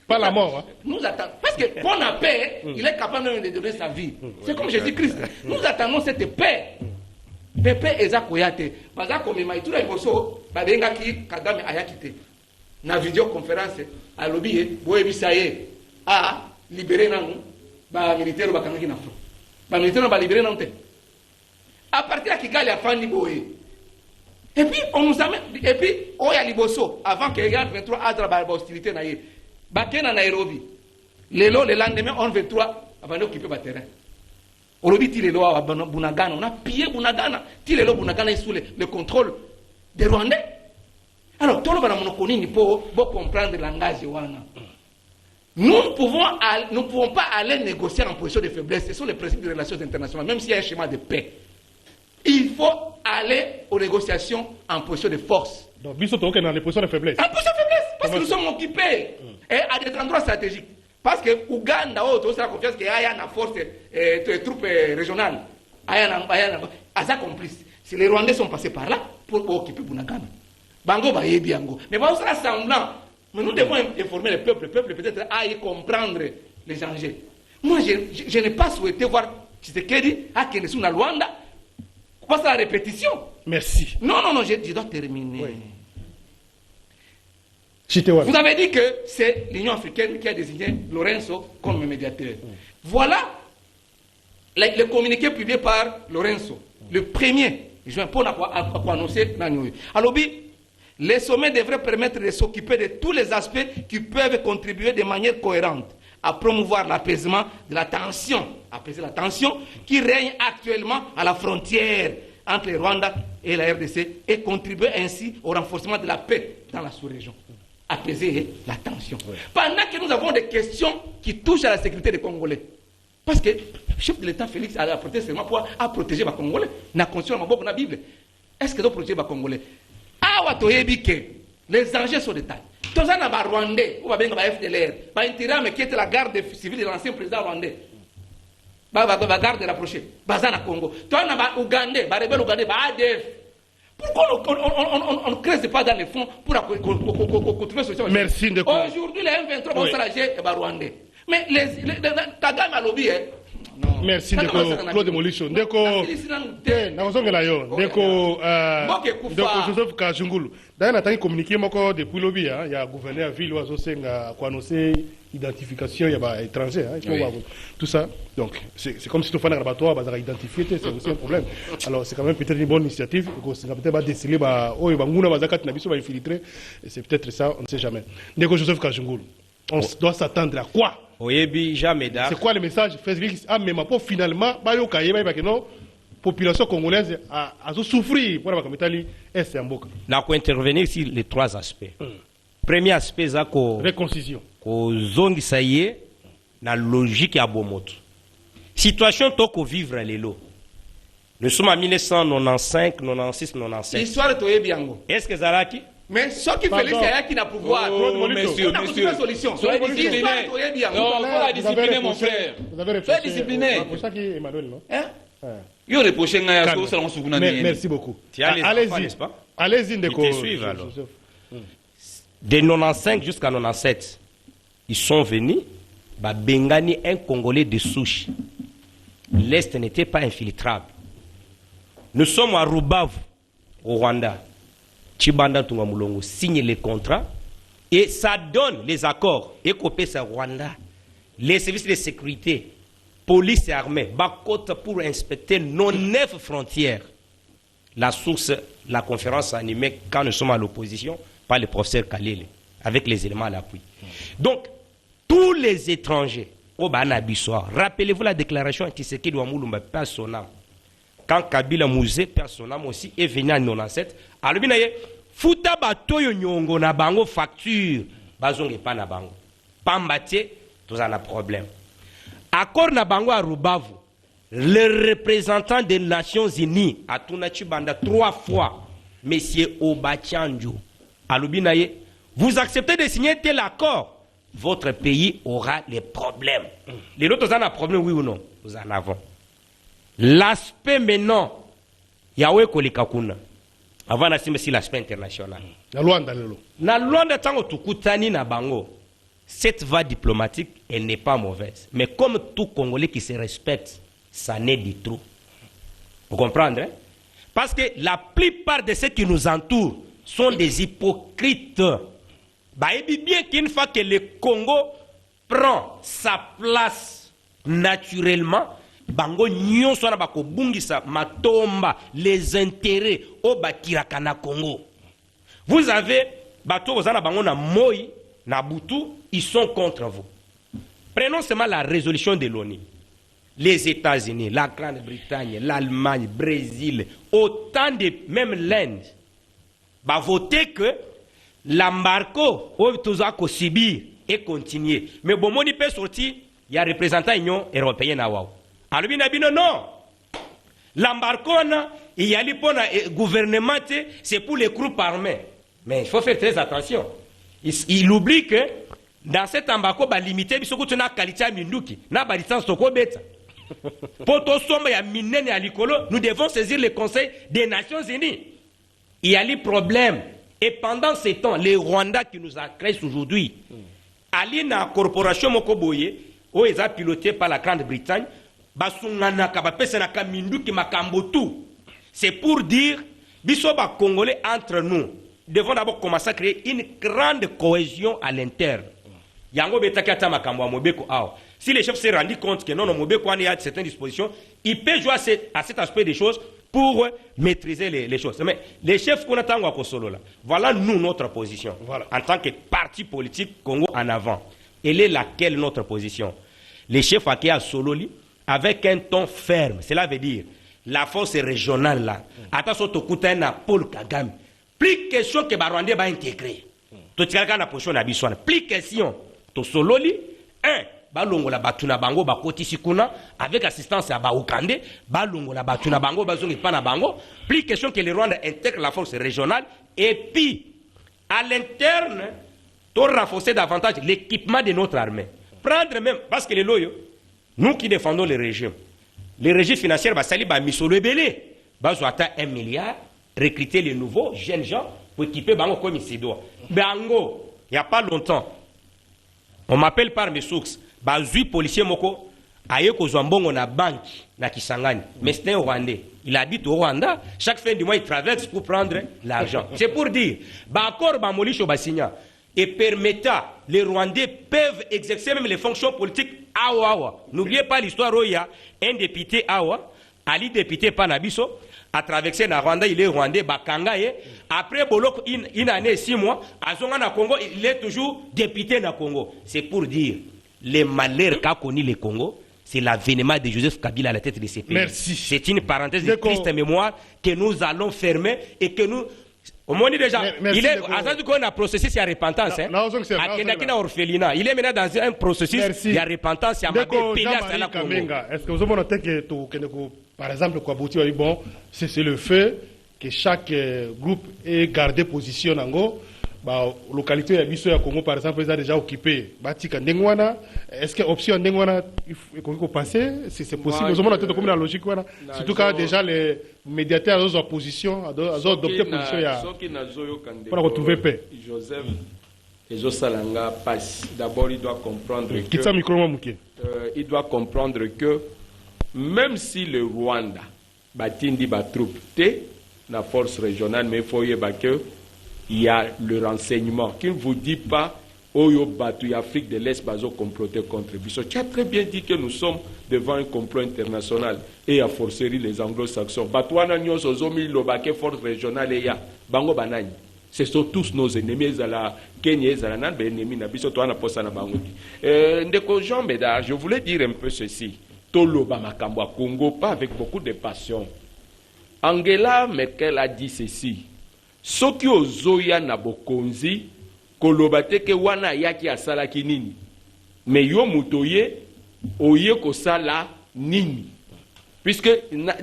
Pas la mort. Hein? Nous attendons. Parce que pour la paix, il est capable de donner sa vie. C'est comme Jésus-Christ. Nous attendons cette paix. Pepe Eza Koyate. Baza Komema, tout le monde, Babenga qui, Kagame Ayakite. Na vidéoconférence, à lobby, Boebi Saye, a libéré nous, ba militaire ba kanaki na front. Ba militaire ba libéré nous. À partir de Kigali a Fanny Boé. Et puis, on nous amène. Et puis, Oya Liboso, avant que Regarde 23 Adra ba hostilité na ye. Bakena Nairobi. Le lendemain, on 23 avant d'occuper le terrain. On a dit que Bunagana, on a pillé Bunagana. Tilelo Bunagana est sous le contrôle des Rwandais. Alors, tout le monde pour comprendre le langage de Wana. Nous ne pouvons pas aller négocier en position de faiblesse. Ce sont les principes des relations internationales, même s'il y a un schéma de paix. Il faut aller aux négociations en position de force. Donc, nous sommes dans les positions de faiblesse. En position de faiblesse, parce que nous sommes occupés et à des endroits stratégiques. Parce que Ouganda, on a confiance qu'il y a une force de troupes régionales. Il y a un complice. Si les Rwandais sont passés par là pour occuper Bunagana. Bango va y biango. Mais on sera semblant. Mais nous devons informer le peuple. Le peuple peut-être à y comprendre les enjeux. Moi, je n'ai pas souhaité voir Tshisekedi à Kenesu na Rwanda. Parce que la répétition. Merci. Non, je dois terminer. Oui. Vous avez dit que c'est l'Union africaine qui a désigné Lorenzo comme médiateur. Voilà le communiqué publié par Lorenzo, le 1er juin, pour annoncer la nuit. Alors, les sommets devraient permettre de s'occuper de tous les aspects qui peuvent contribuer de manière cohérente à promouvoir l'apaisement de la tension, apaiser la tension qui règne actuellement à la frontière entre le Rwanda et la RDC et contribuer ainsi au renforcement de la paix dans la sous-région. Apaiser la tension. Oui. Pendant que nous avons des questions qui touchent à la sécurité des Congolais. Parce que le chef de l'État, Félix, a protégé seulement pour protéger les Congolais. La constitution de la Bible. Est-ce que nous protéger les Congolais? Les enjeux sont des tailles. Tous les Rwandais, ou bien les FDLR, mais qui était la garde civile de l'ancien président rwandais. La garde rapprochée. Bazana Congo. Tous les Ougandais, les rebelles Ougandais, les ADF. Pourquoi on ne creuse pas dans les fonds pour trouver ce solution? Merci de quoi. Aujourd'hui, les M23 vont s'arranger et Rwandais. Mais les Kagame a lobby, merci de Claude Molisho. Ndeko nazongela yo ndeko Joseph Kajungulu. D'ailleurs nataki communiquer moko depuis lobby il y a gouverneur ville oiseau senga ko annoncer identification ya ba étranger tout ça. Donc c'est comme si tu fais un laboratoire bazara identifier c'est aussi un problème. Alors c'est quand même peut-être une bonne initiative que c'est peut-être pas déceler ba oyo banguna bazaka na biso ba infiltrer, c'est peut-être ça, on ne sait jamais. Ndeko Joseph Kajungulu. On doit s'attendre à quoi? Oyebi jamais. C'est quoi le message? Facebook, ah mais pour finalement, bah yo kaye bah que non. population congolaise a souffrir pour la Kamitali est Mboka. Là, pour intervenir sur les 3 aspects. Premier aspect, c'est la réconciliation. Zone ça y est, la logique à Bomoto. Situation toko vivre les lots. Nous sommes en 1995, 96, 97. Histoire de Biango. Est-ce que Zaraki? Mais ce qui fait c'est qui n'a pouvoir. Monsieur, solution. Soyez discipliné. Non, il faut la discipliner, mon frère. Soyez discipliné. Yo reproché ngaya so salon sukuna ni. Merci beaucoup. Allez-y, pas? Allez-y Ils te suivent alors. De 95 jusqu'à 97, ils sont venus, bah Bengani un Congolais de souche. L'Est n'était pas infiltrable. Nous sommes à Rubavu, au Rwanda. Chibanda Tungamulongo signe les contrats et ça donne les accords. Écopé c'est Rwanda. Les services de sécurité, police et armée, Bakota pour inspecter nos 9 frontières. La source, la conférence animée quand nous sommes à l'opposition par le professeur Kalele, avec les éléments à l'appui. Donc, tous les étrangers, au Banabissoir, rappelez-vous la déclaration Tshisekedi Wamulumba, personnel. Quand Kabila Mouzé, personnel aussi, est venu en 97, alors bien, Fouta Batoyo Nyongo na bango facture, bazonge pa na bango. Pambate, tous en a problème. Accord na bango à Rubavu, le représentant des Nations Unies a Tunachi Banda 3 fois, Monsieur Obachanjo. Alubinaye, vous acceptez de signer tel accord, votre pays aura les problèmes. Les autres en ont problème, oui ou non? Nous en avons. L'aspect maintenant, Yahweh Kolikakuna, avant d'assumer si l'aspect international. La Luanda, lelo. La Luanda, tango tukutani na bango, cette voie diplomatique, elle n'est pas mauvaise. Mais comme tout Congolais qui se respecte, ça n'est du trop. Vous comprenez? Hein? Parce que la plupart de ceux qui nous entourent sont des hypocrites. Bah, et bien qu'une fois que le Congo prend sa place naturellement, bango nyonso na bako bungisa matomba les intérêts au bakiraka na Congo. Vous avez bato ozana bango na moi na butu, ils sont contre vous. Prenons seulement la résolution de l'ONU. Les États-Unis, la Grande-Bretagne, l'Allemagne, le Brésil, autant de même l'Inde, va voter que l'embargo au Tozako subir et continuer. Mais bon, moni peut sortir, il y a représentant de l'Union européenne à Wao. Alors, non. L'embargo, il y a le gouvernement, c'est pour les groupes armés. Mais il faut faire très attention. Il oublie que dans cet embargo, il va limiter la qualité de Minduki. Nous devons saisir le Conseil des Nations Unies. Il y a les problèmes. Et pendant ce temps, les Rwandais qui nous agressent aujourd'hui, Ali na corporation Mokoboye, où ils ont piloté par la Grande-Bretagne, c'est pour dire, bisoba Congolais entre nous, devons d'abord commencer à créer une grande cohésion à l'interne. Si les chefs se rendent compte que non, Mobeko a certaines dispositions, il peut jouer à cet aspect des choses pour maîtriser les choses. Mais les chefs qu'on attend à Kosolo, là, voilà nous notre position. Voilà. En tant que parti politique Congo en avant. Elle est laquelle notre position? Les chefs à Sololi, avec un ton ferme, cela veut dire la force régionale là. Attention, tu écoutes un Paul Kagame. Plus question que Barwandé va intégrer. Tu tiens la position d'Abisson. Plus question. Tu Sololi, balongo la batuna bango bakoti sikuna avec assistance à Baoukande, balongo la batuna bango bazongi pana bango. Plus question que les Rwandais intègrent la force régionale et puis à l'interne, tu renforcer davantage l'équipement de notre armée. Prendre même parce que les loyaux, nous qui défendons les régimes financiers, bah sali bah misolo belé, bah atteint 1 milliard, recruter les nouveaux jeunes gens pour équiper bango comme il se doit. Bango, il y a pas longtemps, on m'appelle par mes sources. Bazui policier moko aye kozwa mbongo na banque na Kisangani, mais c'est un Rwandais. Il habite au Rwanda, chaque fin du mois il traverse pour prendre l'argent. C'est pour dire accord ba molisho basigna et permettant les Rwandais peuvent exercer même les fonctions politiques awa. N'oubliez pas l'histoire où il y a un député awa, ali député Panabiso a traversé na Rwanda, il est Rwandais bakanga après boloko une année 6 mois azonga na Congo, il est toujours député na Congo. C'est pour dire les malheurs qu'a connu le Congo, c'est l'avènement de Joseph Kabila à la tête de ces pays. Merci. C'est une parenthèse de triste mémoire que nous allons fermer et que nous... Au moins déjà, il est à un processus il y a repentance. Il est maintenant dans un processus il y a repentance, il y a est-ce que vous avez noté que par exemple bon, c'est le fait que chaque groupe ait gardé position en gros. La localité de Congo, par exemple, ils ont déjà occupé. Est-ce que l'option Ndengwana, il faut passer? C'est possible. Nous avons la logique. Surtout quand déjà les médiateurs ont opposition, ont adopté position. Pour retrouver paix. Joseph, d'abord, il doit comprendre il doit comprendre que même si le Rwanda batindi ba troupe la force régionale, mais il faut y que il y a le renseignement qui ne vous dit pas Oyo Batu Afrique de l'Est bazo comploter contre Bissau. Tu as très bien dit que nous sommes devant un complot international et à forcerie les anglo-saxons. Batouana nyos ozomi lobake force régionale et ya bango banani. Ce sont tous nos ennemis la Kenya la nan be ennemi na biso to na posa na bango. Ndeko Jean Médard, je voulais dire un peu ceci. Toloba makambo à Congo pas avec beaucoup de passion. Angela Merkel a dit ceci. Soki ozoya na bokonzi koloba te ke wana yaki asala kinini me yo mutoye oye kosala nini puisque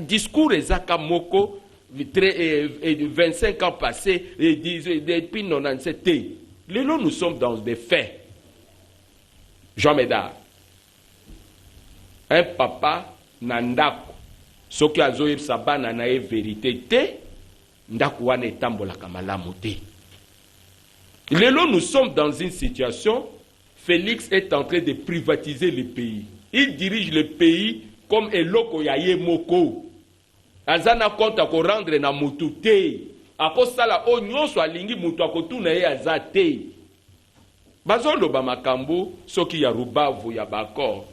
discours ezaka moko 25 ans passés et depuis 97 lelo nous sommes dans des faits. Jean Médard, un papa nandako soki azoyebisa bana na ye vérité te Lelo, nous sommes dans une situation, Félix est en train de privatiser le pays. Il dirige le pays comme Eloko Yaye Moko. Azana compte à rendre na mutute. Ako sala onyo so alingi mutu akotu na ye azate. Bazolo ba makambo soki ya rubavu ya bakor.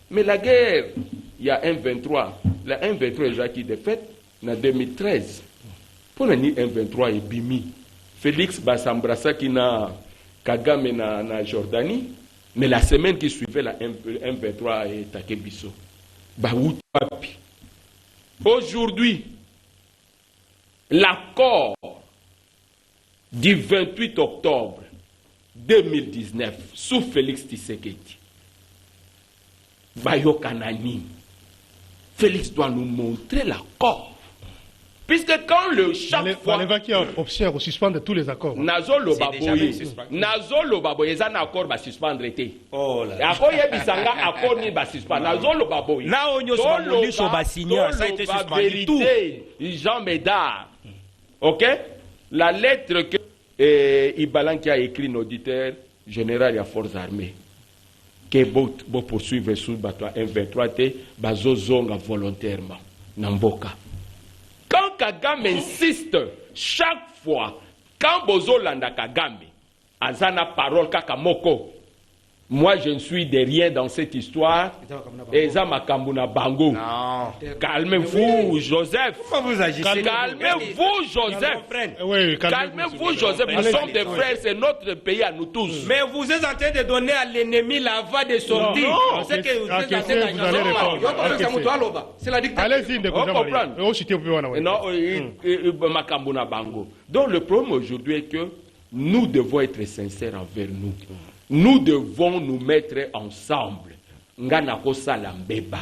Mais la guerre, il y a un 23. La 1-23 est déjà qui défaite en 2013. Pour le 1-23 et Bimi, Félix Bassambrassa qui n'a Kagame na Jordanie, mais la semaine qui suivait la 1-23 et Takebiso. Aujourd'hui, l'accord du 28 octobre 2019 sous Félix Tshisekedi, Bayo Kanani, Félix doit nous montrer l'accord. Puisque quand le chaque fois... Il y a option à suspendre tous les accords. Nazolo Baboye, c'est un accord va suspendre. Oh là là. Accord Yebisanga, accord ni va suspendre. Nazolo Baboye. Là, on y a signé, ça a été suspendu tout. Jean Médard. Ok? La lettre que Ibalan qui a écrit l'auditeur général des forces armées, que beau poursuivre sous bateau M23, bazo zonga volontairement. Namboka. Quand Kagame insiste chaque fois, quand Bozo Landa Kagame, Azana parole Kakamoko, moi je ne suis de rien dans cette histoire, Eza Makambuna Bango. Calmez-vous, Joseph. Vous agissez. Calmez-vous, Joseph. Calmez-vous, Joseph. Nous sommes des frères, c'est notre pays à nous tous. Mais vous êtes en train de donner à l'ennemi la voie de sortie. Non, c'est que vous êtes en train de... C'est la dictature. Allez-y, de comprendre. Donc le problème aujourd'hui est que nous devons être sincères envers nous. Nous devons nous mettre ensemble. Nganako Salambeba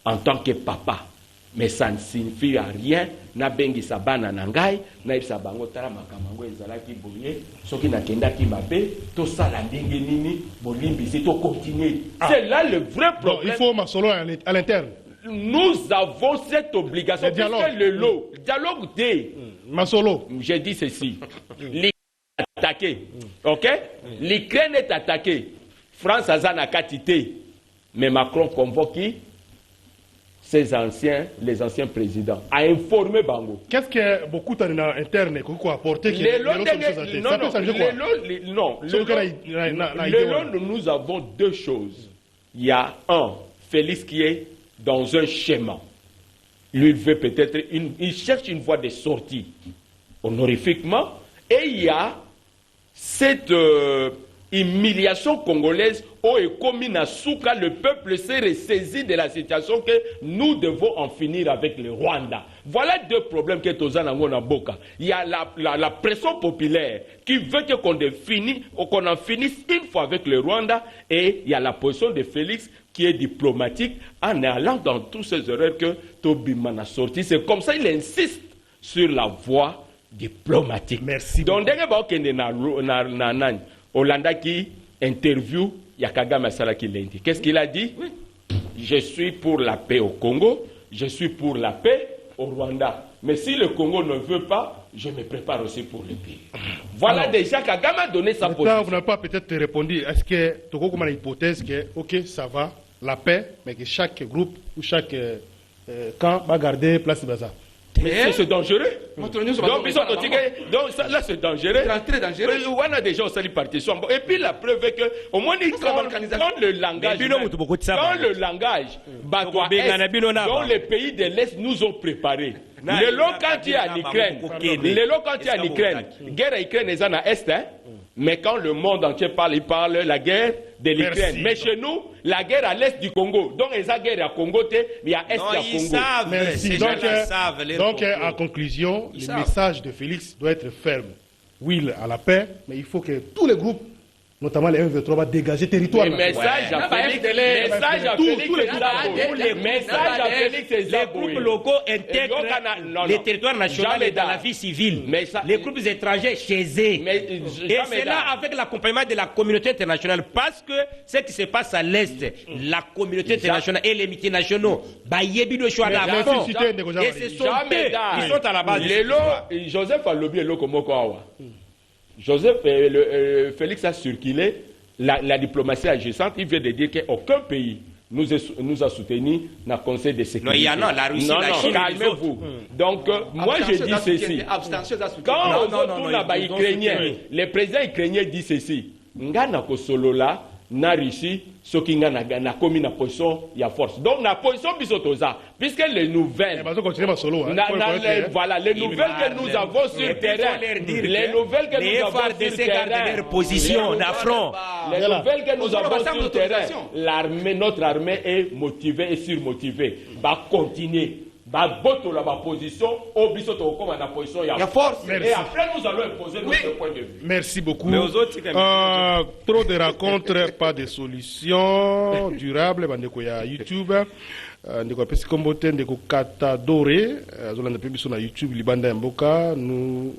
en tant que papa. Mais ça ne signifie rien. Na bengi sabana nangai, na ibsa bango tala makamango ezala ki boye, soki na kenda ki mabe, to sala ndenge nini, bolimbi c'est to continuer. C'est là le vrai problème. Il faut masolo à l'interne. Nous avons cette obligation. Le dialogue des masolo. J'ai dit ceci. Attaqué. Ok? L'Ukraine est attaquée. France a zanakatité. Mais Macron convoque les anciens présidents à informer Bango. Qu'est-ce que beaucoup d'interne qu'on a apporté nous avons deux choses. Il y a Félix qui est dans un schéma. Lui, il veut peut-être, il cherche une voie de sortie honorifiquement. Et il y a cette humiliation congolaise, oh et comme Nasuka, le peuple s'est ressaisi de la situation que nous devons en finir avec le Rwanda. Voilà deux problèmes que Tozana Ngona Boka. Il y a la pression populaire qui veut qu'on en finisse une fois avec le Rwanda, et il y a la position de Félix qui est diplomatique en allant dans toutes ces erreurs que Tobimana a sorti. C'est comme ça qu'il insiste sur la voie diplomatique. Merci. Donc, Hollanda qui interview Yakagama Salaki Lendi. Qu'est-ce qu'il a dit? Oui. Je suis pour la paix au Congo, je suis pour la paix au Rwanda. Mais si le Congo ne veut pas, je me prépare aussi pour le pays. Voilà. Alors, déjà Kagame a donné sa position. Vous n'avez pas peut-être répondu. Est-ce que tu as une hypothèse que, ok, ça va, la paix, mais que chaque groupe ou chaque camp va garder place de ça? Mais c'est dangereux. Donc, là, c'est dangereux. Très dangereux. On a déjà aussi partition. Et puis, la preuve est que, au moins, quand le langage, dont les pays de l'Est nous ont préparés. Le long quand il y a en Ukraine, guerre à Ukraine est en Est, hein? Mais quand le monde entier parle, il parle la guerre de l'Ukraine. Mais chez nous, la guerre à l'est du Congo. Donc, il y a guerre à Congo, mais il y a est à Congo. Merci. Donc, en conclusion, le message de Félix doit être ferme. Oui à la paix, mais il faut que tous les groupes, notamment les M23, va dégager territoire. Le message à Félix, les groupes locaux intègrent les territoires nationaux et dans la vie civile. Les groupes étrangers chez eux. Et c'est là avec l'accompagnement de la communauté internationale. Parce que ce qui se passe à l'Est, la communauté internationale et les multinationaux, et ce sont eux qui sont à la base. Joseph a lobby le Komoko. Joseph, Félix a circulé la diplomatie agissante. Il vient de dire qu'aucun pays nous a soutenus dans le Conseil de sécurité. Non, la Russie, la Chine, calmez-vous. Donc, moi je dis ceci. Quand on a ukrainien, le président ukrainien dit ceci. Ngana Kosolola, na Russie, ce qui n'a commis na position, il y a force. Donc, la position bisotosa, puisque les nouvelles, voilà, les nouvelles que nous avons sur le terrain, les nouvelles que nous avons sur le terrain, position d'affront, les nouvelles que nous avons sur le terrain, notre armée est motivée et surmotivée, va continuer. Ma position, au bisoto comme la position, il y a force. Et après, nous allons imposer notre point de vue. Merci beaucoup. Trop de rencontres, pas de solutions durables. Bandeko ya YouTube. Ndeko pesi kombote ndeko kata dore. Zolanda pebiso na YouTube libanda mboka. Nous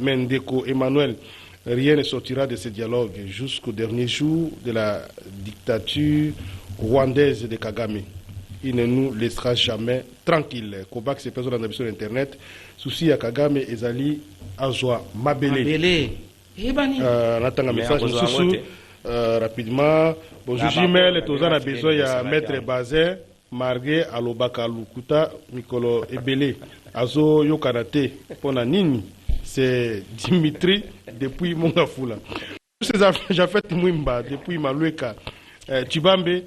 Mendeko Emmanuel. Rien ne sortira de ce dialogue jusqu'au dernier jour de la dictature rwandaise de Kagame. Il ne nous laissera jamais tranquille. Kobak se présente dans la sur Internet. Souci à Kagame et Zali Azwa Mabele. Natanga message rapidement. Bonjour Jimel, et aux a besoin ya Maître Bazin, Margué Alobaka Lukuta, Mikolo Ebele, Azo Yokanate, Ponanini, c'est Dimitri depuis Mongafula. J'ai fait Mwimba depuis Malueka, Tibambe.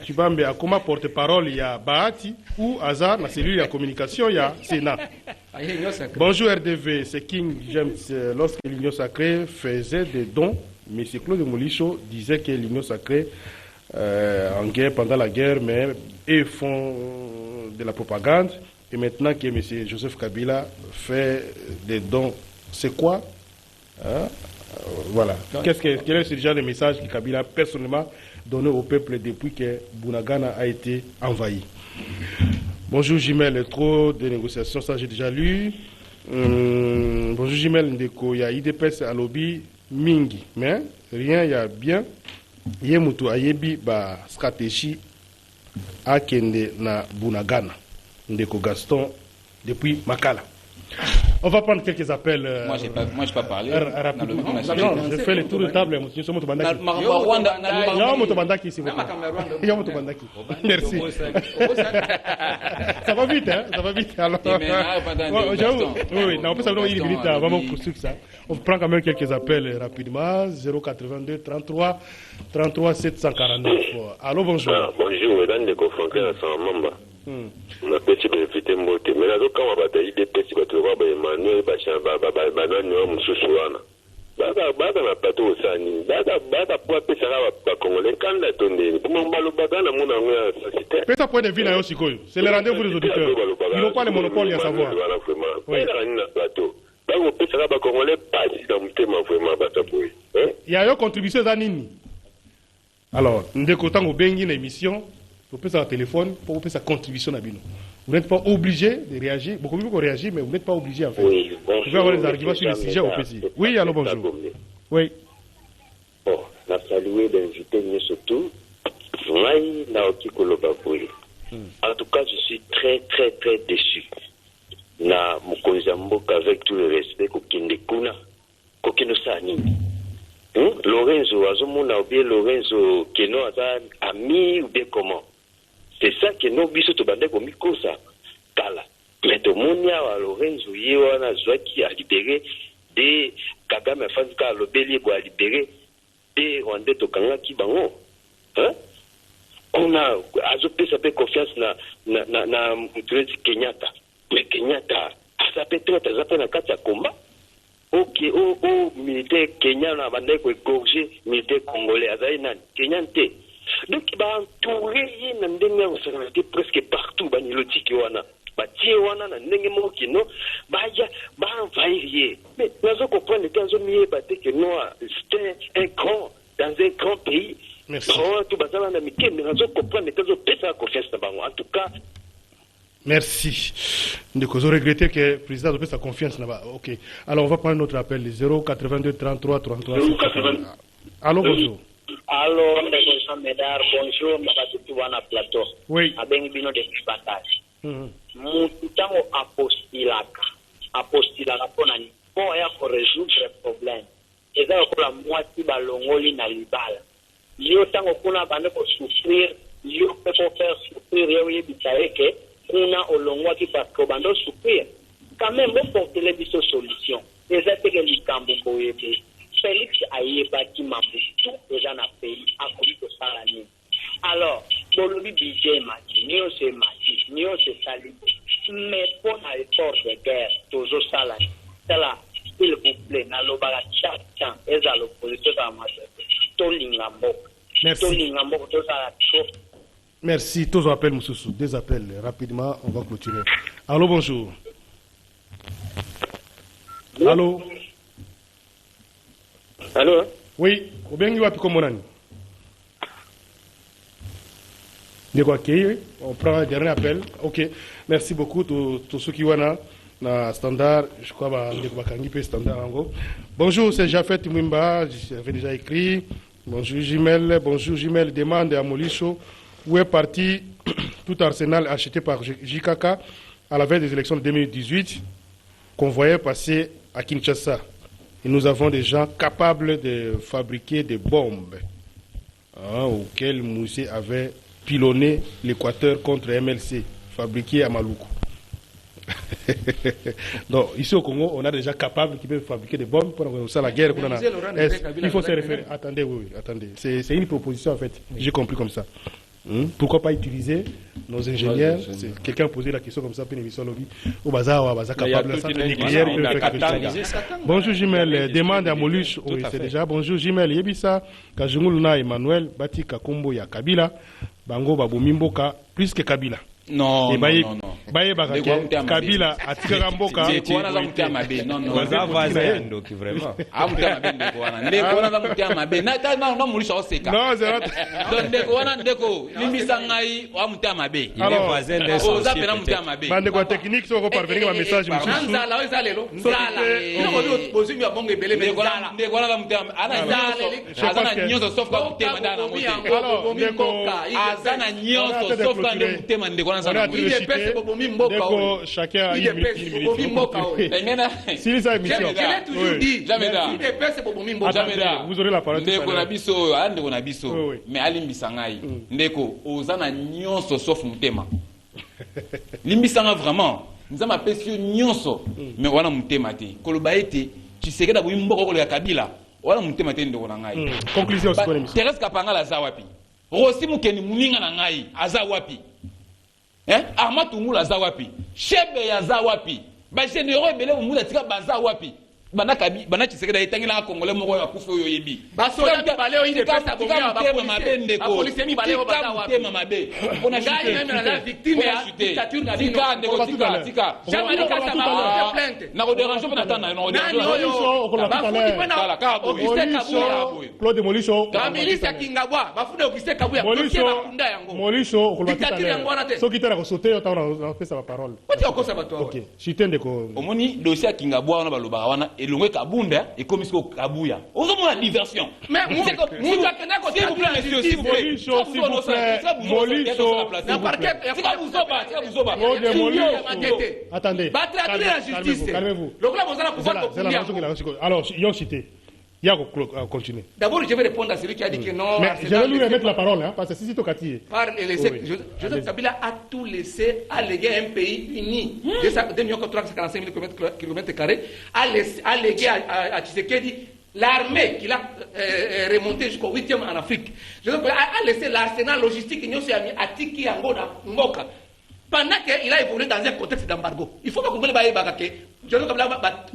Tubambe a comme porte-parole, il y a Bahati ou Hazard, la cellule de communication, il y a Sénat. Bonjour RDV, c'est King James. Lorsque l'Union Sacrée faisait des dons, M. Claude Molicho disait que l'Union Sacrée en guerre pendant la guerre, mais ils font de la propagande. Et maintenant que M. Joseph Kabila fait des dons, c'est quoi voilà. Quel est ce genre de message que Kabila personnellement donné au peuple depuis que Bunagana a été envahi? Bonjour Jimel, trop de négociations, ça j'ai déjà lu. Bonjour Jimel Ndeko, il y a IDPS à lobby mingi, mais rien, il y a bien. Yemutu ayebi ba stratégie à kende na Bunagana. Ndeko Gaston depuis Makala. On va prendre quelques appels. Moi, je n'ai pas parlé. Rapidement. Non, je fais le tour de table. Nous sommes au Bandaki. Merci. Ça va vite, hein? Ça va vite. Alors, oui, on peut savoir une minute avant de poursuivre ça. On prend quand même quelques appels rapidement. 082 33 33 749. Allô, bonjour. Bonjour, mesdames, les confrontés à son membre. On a petit bénéfice moté mais là quand on va batailler des petits bateaux Emmanuel Bachan Baba Baba Mususuana Baba baka na plateau osani baka po apesaka bakongolais kanda tondeni kuma balobaka na mona yango ya société. Pesa point de vue na yo sikoyo, c'est le rendez-vous des auditeurs. Ils n'ont pas le monopole à savoir. Bayaka nini na plateau bakopesaka bakongolais pasi na motema vraiment bataboyi. Ya yo contribution eza nini? Alors, ndeko tango bengi na émission, vous pouvez faire un téléphone pour vous faire sa contribution à Bino. Vous n'êtes pas obligé de réagir. Beaucoup de gens réagissent, mais vous n'êtes pas obligé en fait. Oui, vous pouvez avoir des arguments sur le sujet au PC. Oui, allô, bonjour. Oui. Bon, la saluer d'inviter mieux surtout. Moi, Naoki Kolobaboui. En tout cas, je suis très, très, très déçu. Na Mukonzambok avec tout le respect Kokinde Kuna. Kokino Sani. Lorenzo, Azomuna ou bien Lorenzo Keno Azan, ami ou bien comment? C'est ça que nous biso to bande comme ça. Kala. Mais tout le monde a Lorenzo Yewana Zwaki a libéré des Kagame Fazka Lobeli a libéré des Rwandais to Kanga Kibango. Hein? On a azopé sa confiance na Kenyatta. Mais Kenyatta, ça peut être ça na kati ya combat. Ok, militaire Kenyan a bandé ko égorger militaire congolais azai nan Kenyan te. Donc il va entourer presque partout banilotiki wana batie wana na ndenge moko kino baya ba envahir. Mais nous comprenons que nous mieux battre que nous c'est un grand dans un grand pays. Merci. Tout bazala na mikende nous comprenons que nous pesa confiance na bango. En tout cas merci. Nous regrettons que le président ait sa confiance là-bas. Ok. Alors on va prendre notre appel, les 082 33 33. Allô, bonjour. Allô, Ndeko Médard, bonjour, Mbakatutu wana plateau. Oui. Abengi bino de kibatasi. Mutu tango apostilaka pona ni po ya ko résoudre problème. Eza kola mwati balongoli na libala. Yo tango kuna bande ko souffrir, yo peut faire souffrir yo yebitaeke kuna olongwa ki parce que bande souffrir. Quand même bon porter les biso solution. Eza teke likambo boyebe. Félix ayebaki mabutu eza na pays akoki kosala nini. Alors bolobi budget mati nyonso emati nyonso esali mais mpo na effort de guerre tozosala tala s'il vous plaît nalobaka chaque temps eza l'opposition ezala maseke tolinga mboka tolinga mboka tozala trop. Merci. Tous appels, Moussoussou. Des appels. Rapidement, on va clôturer. Allô, bonjour. Allô. Allô. Oui. On prend un dernier appel. Ok. Merci beaucoup tous ceux qui sont là. Standard, je crois que standard. Bonjour, c'est Jafet Mwimba. J'avais déjà écrit. Bonjour Jimel. Demande à Molisho où est parti tout arsenal acheté par JKK à la veille des élections de 2018 qu'on voyait passer à Kinshasa. Et nous avons des gens capables de fabriquer des bombes auxquelles Moussé avait pilonné l'Équateur contre MLC, fabriquées à Maluku. Donc, ici au Congo, on a des gens capables qui peuvent fabriquer des bombes pour la guerre. Il faut se référer. Attendez, attendez. C'est une proposition en fait. J'ai compris comme ça. Pourquoi pas utiliser nos ingénieurs? Quelqu'un posait la question comme ça, puis l'émission lobby au bazar, capable de nucléaire. Bonjour Jimel, demande à Moluche. Oui, c'est déjà. Bonjour Jimel, Yebisa, Kajunguluna Emmanuel, Bati Kakombo ya Kabila, Bango Babomimboka, plus que Kabila. Non, non. Kabila atikaka mboka vraiment non technique so parvenir un message chacun a une si ça émission vous aurez la parole mais alimbisangai ndeko ozana nyonso sauf mutema limbisanga vraiment nzama pesio nyonso mais wana mutema te koloba ete Tshisekedi boyimboko ko ya Kabila wana mutema te ndeko na ngai conclusion sur l'émission Thérèse Kapanga la zawapi Rossi Mukeni muninga na ngai azawapi Arma Tungula Zawapi, Chebe ya Zawapi, Ba généraux ebele mumula tika baza wapi. bana Tshisekedi etangela congolais moko ya kufa oyo yebi basoda mibale oyo ide pesa bomia ba police mibale oyo baza wapi tema mabe on a chuté même la victime ya dictature na bino tika ndeko tika jamais le cas ça va plainte na ko déranger pas natana na ko déranger Claude Molisho Kamilisa Kingabwa bafuna Auguste Kabuya bakunda yango Molisho ko dictature yango wana te soki tera ko sauter on pesa la parole Poti okosa bato OK chité ndeko omoni dossier Kingabwa wana baloba wana elongwe kabunda et comme ce kabuya ozomona diversion mais mutu akenda ko s'il vous plaît monsieur s'il vous plaît attendez calmez-vous alors yo cité Yago continue. D'abord, je vais répondre à celui qui a dit que non. Mais je vais lui remettre la parole, hein, parce que si tu Joseph Kabila a tout laissé à léguer un pays uni, 2,345 km², a légué à Tshisekedi l'armée qu'il a remontée jusqu'au 8e en Afrique. Joseph Kabila a laissé l'arsenal logistique à Tiki Angola, Ngoka. Pendant qu'il a évolué dans un contexte d'embargo. Il faut que vous voyez que Joseph Kabila a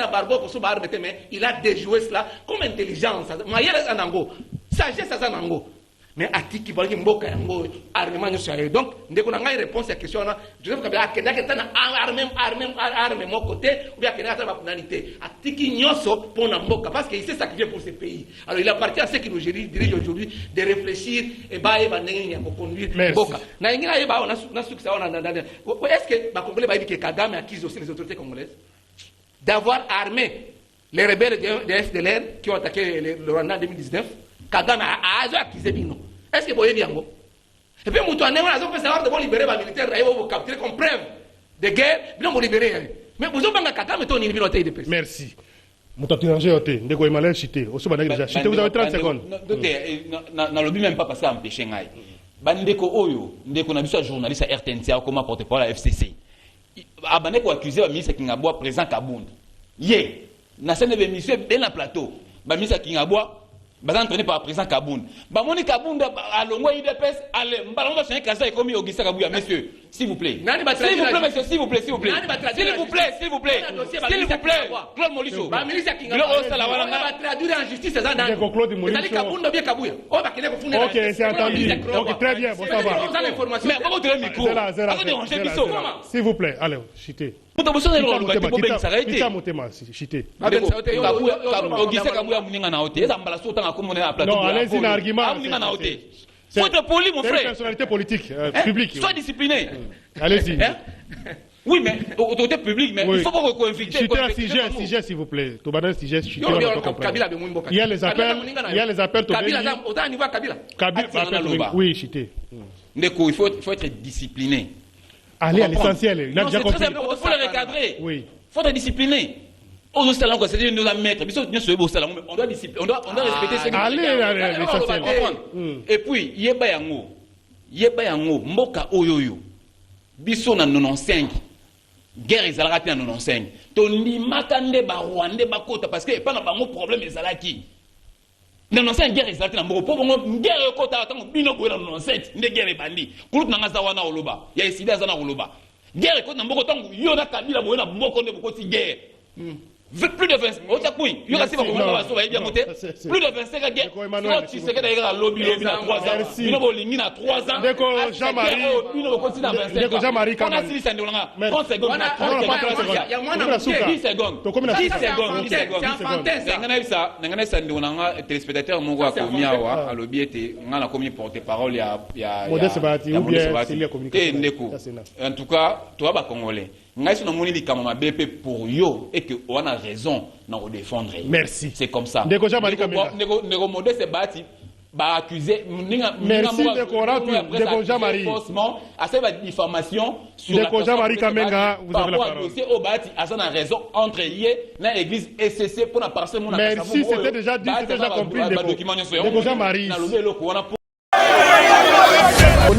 embargo pour son arme, mais il a déjoué cela comme intelligence. Sagesse à Zanango. Mais à qui qui va y mboka yango armement nous donc dès qu'on a une réponse à la question là Joseph Kabila a armé mon côté ou bien qu'il a la finalité à tiki nyoso pour na mboka parce qu'il s'est sacrifié pour ce pays. Alors il appartient à ceux qui nous dirigent aujourd'hui de réfléchir et pour conduire mboka. Na ingina yeba on a su que ça on a est-ce que ba congolais ba dit que Kagame accuse aussi les autorités congolaises d'avoir armé les rebelles de FDLR qui ont attaqué le Rwanda en 2019. Kagame a accusé Bino. Est-ce que vous voyez bien? Et puis, nous avons fait savoir de libérer les militaires, vous capturer comme preuve de guerre, vous libérer. Mais vous avez Kagame, ton ennemi de paix. Merci. Vous avez cité. Vous avez 30 secondes. Dans le but, même pas parce qu'à empêcher. Bandeko Oyo, ndeko na biso journaliste à RTNC, comment porte-parole à la FCC. Abaneko accusé le ministre Kingabwa présent Kabound. Yé, na scène de monsieur ben la plateau. Ba ministre Kingabwa entraîné par le président Kabound. Bamoni Kabound a l'ongwa IDPS, allez, m'balonga chez Kaza et commis Auguste Kabuya, messieurs, s'il vous plaît. S'il vous plaît, monsieur, s'il vous plaît, s'il vous plaît. S'il vous plaît, s'il vous plaît. S'il vous plaît. Claude Molisho. Traduire en justice, c'est ça. Claude Molisho. Ok, c'est entendu. Ok, très bien, bon, ça va. Mais pourquoi vous avez le micro? S'il vous plaît, allez, chitez. Non, allez-y, l'argument. Faut être poli, mon frère. C'est une personnalité politique, publique. Sois discipliné. Allez-y. Oui, mais autorité publique, mais il faut pas reconflicter. Chitez un sujet, s'il vous plaît. Tobadan sujet, chitez. Il y a les appels. Kabila. Oui, chitez. Il faut être discipliné. Allez à l'essentiel. Il a déjà compris. Il faut le recadrer. Oui. Il faut être discipliné. On doit respecter ce que allez à l'essentiel. Et puis, yeba yango, mboka oyoyo. Biso na 95. Guerre ezalaka na 95. Tondi makande ba Rwanda ba kota parce que pas na bango problème ezalaki. Na 95 guerre ezalaki na mboka po bongo guerre kota tango bino ko na 97 nde guerre bandi. Kulut na ngaza wana oloba. Ya isida za na oloba. Guerre kota na mboka tango yo na Kabila boye na mboko nde bokoti guerre. Plus de 20 plus de 25 guerres. Tu sais que d'ailleurs lobby na 3 ans. Bino bolingi na 3 ans. Deko Jean-Marie. Bino bokoti na 25. Deko Jean-Marie on a silisa ndolanga 30 secondes. 10 secondes. Ngana isa ndolanga téléspectateur moko akomi awa alobi ete ngana komi porte-parole ya Modeste Bati ou bien Célia Communication. Ndeko. En tout cas, toi ba congolais. Ngai sona moni likamama BP pour yo et que on a raison na défendre. Merci. C'est comme ça. Ndeko Jean-Marie Kamena. Ndeko Modeste Bati ba accusé merci Ndeko Jean-Marie. Faussement à cette diffamation sur Ndeko Jean-Marie Kamena, vous avez la parole. Dossier au Bati a son raison entre hier na l'église SCC pour la parcelle mon merci, c'était déjà dit, c'était déjà compris Ndeko Jean-Marie.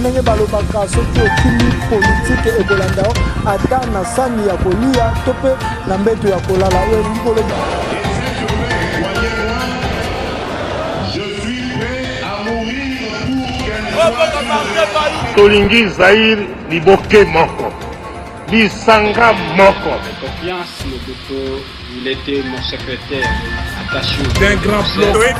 ndenge balobaka soki okili politike ekolanda ata na sani ya kolia to mpe na mbeto ya kolala oyo likoloba tolingi Zaïre liboke moko Lisanga Moko. Confiance, Mobutu, il était mon secrétaire attaché. D'un grand flot. Oui,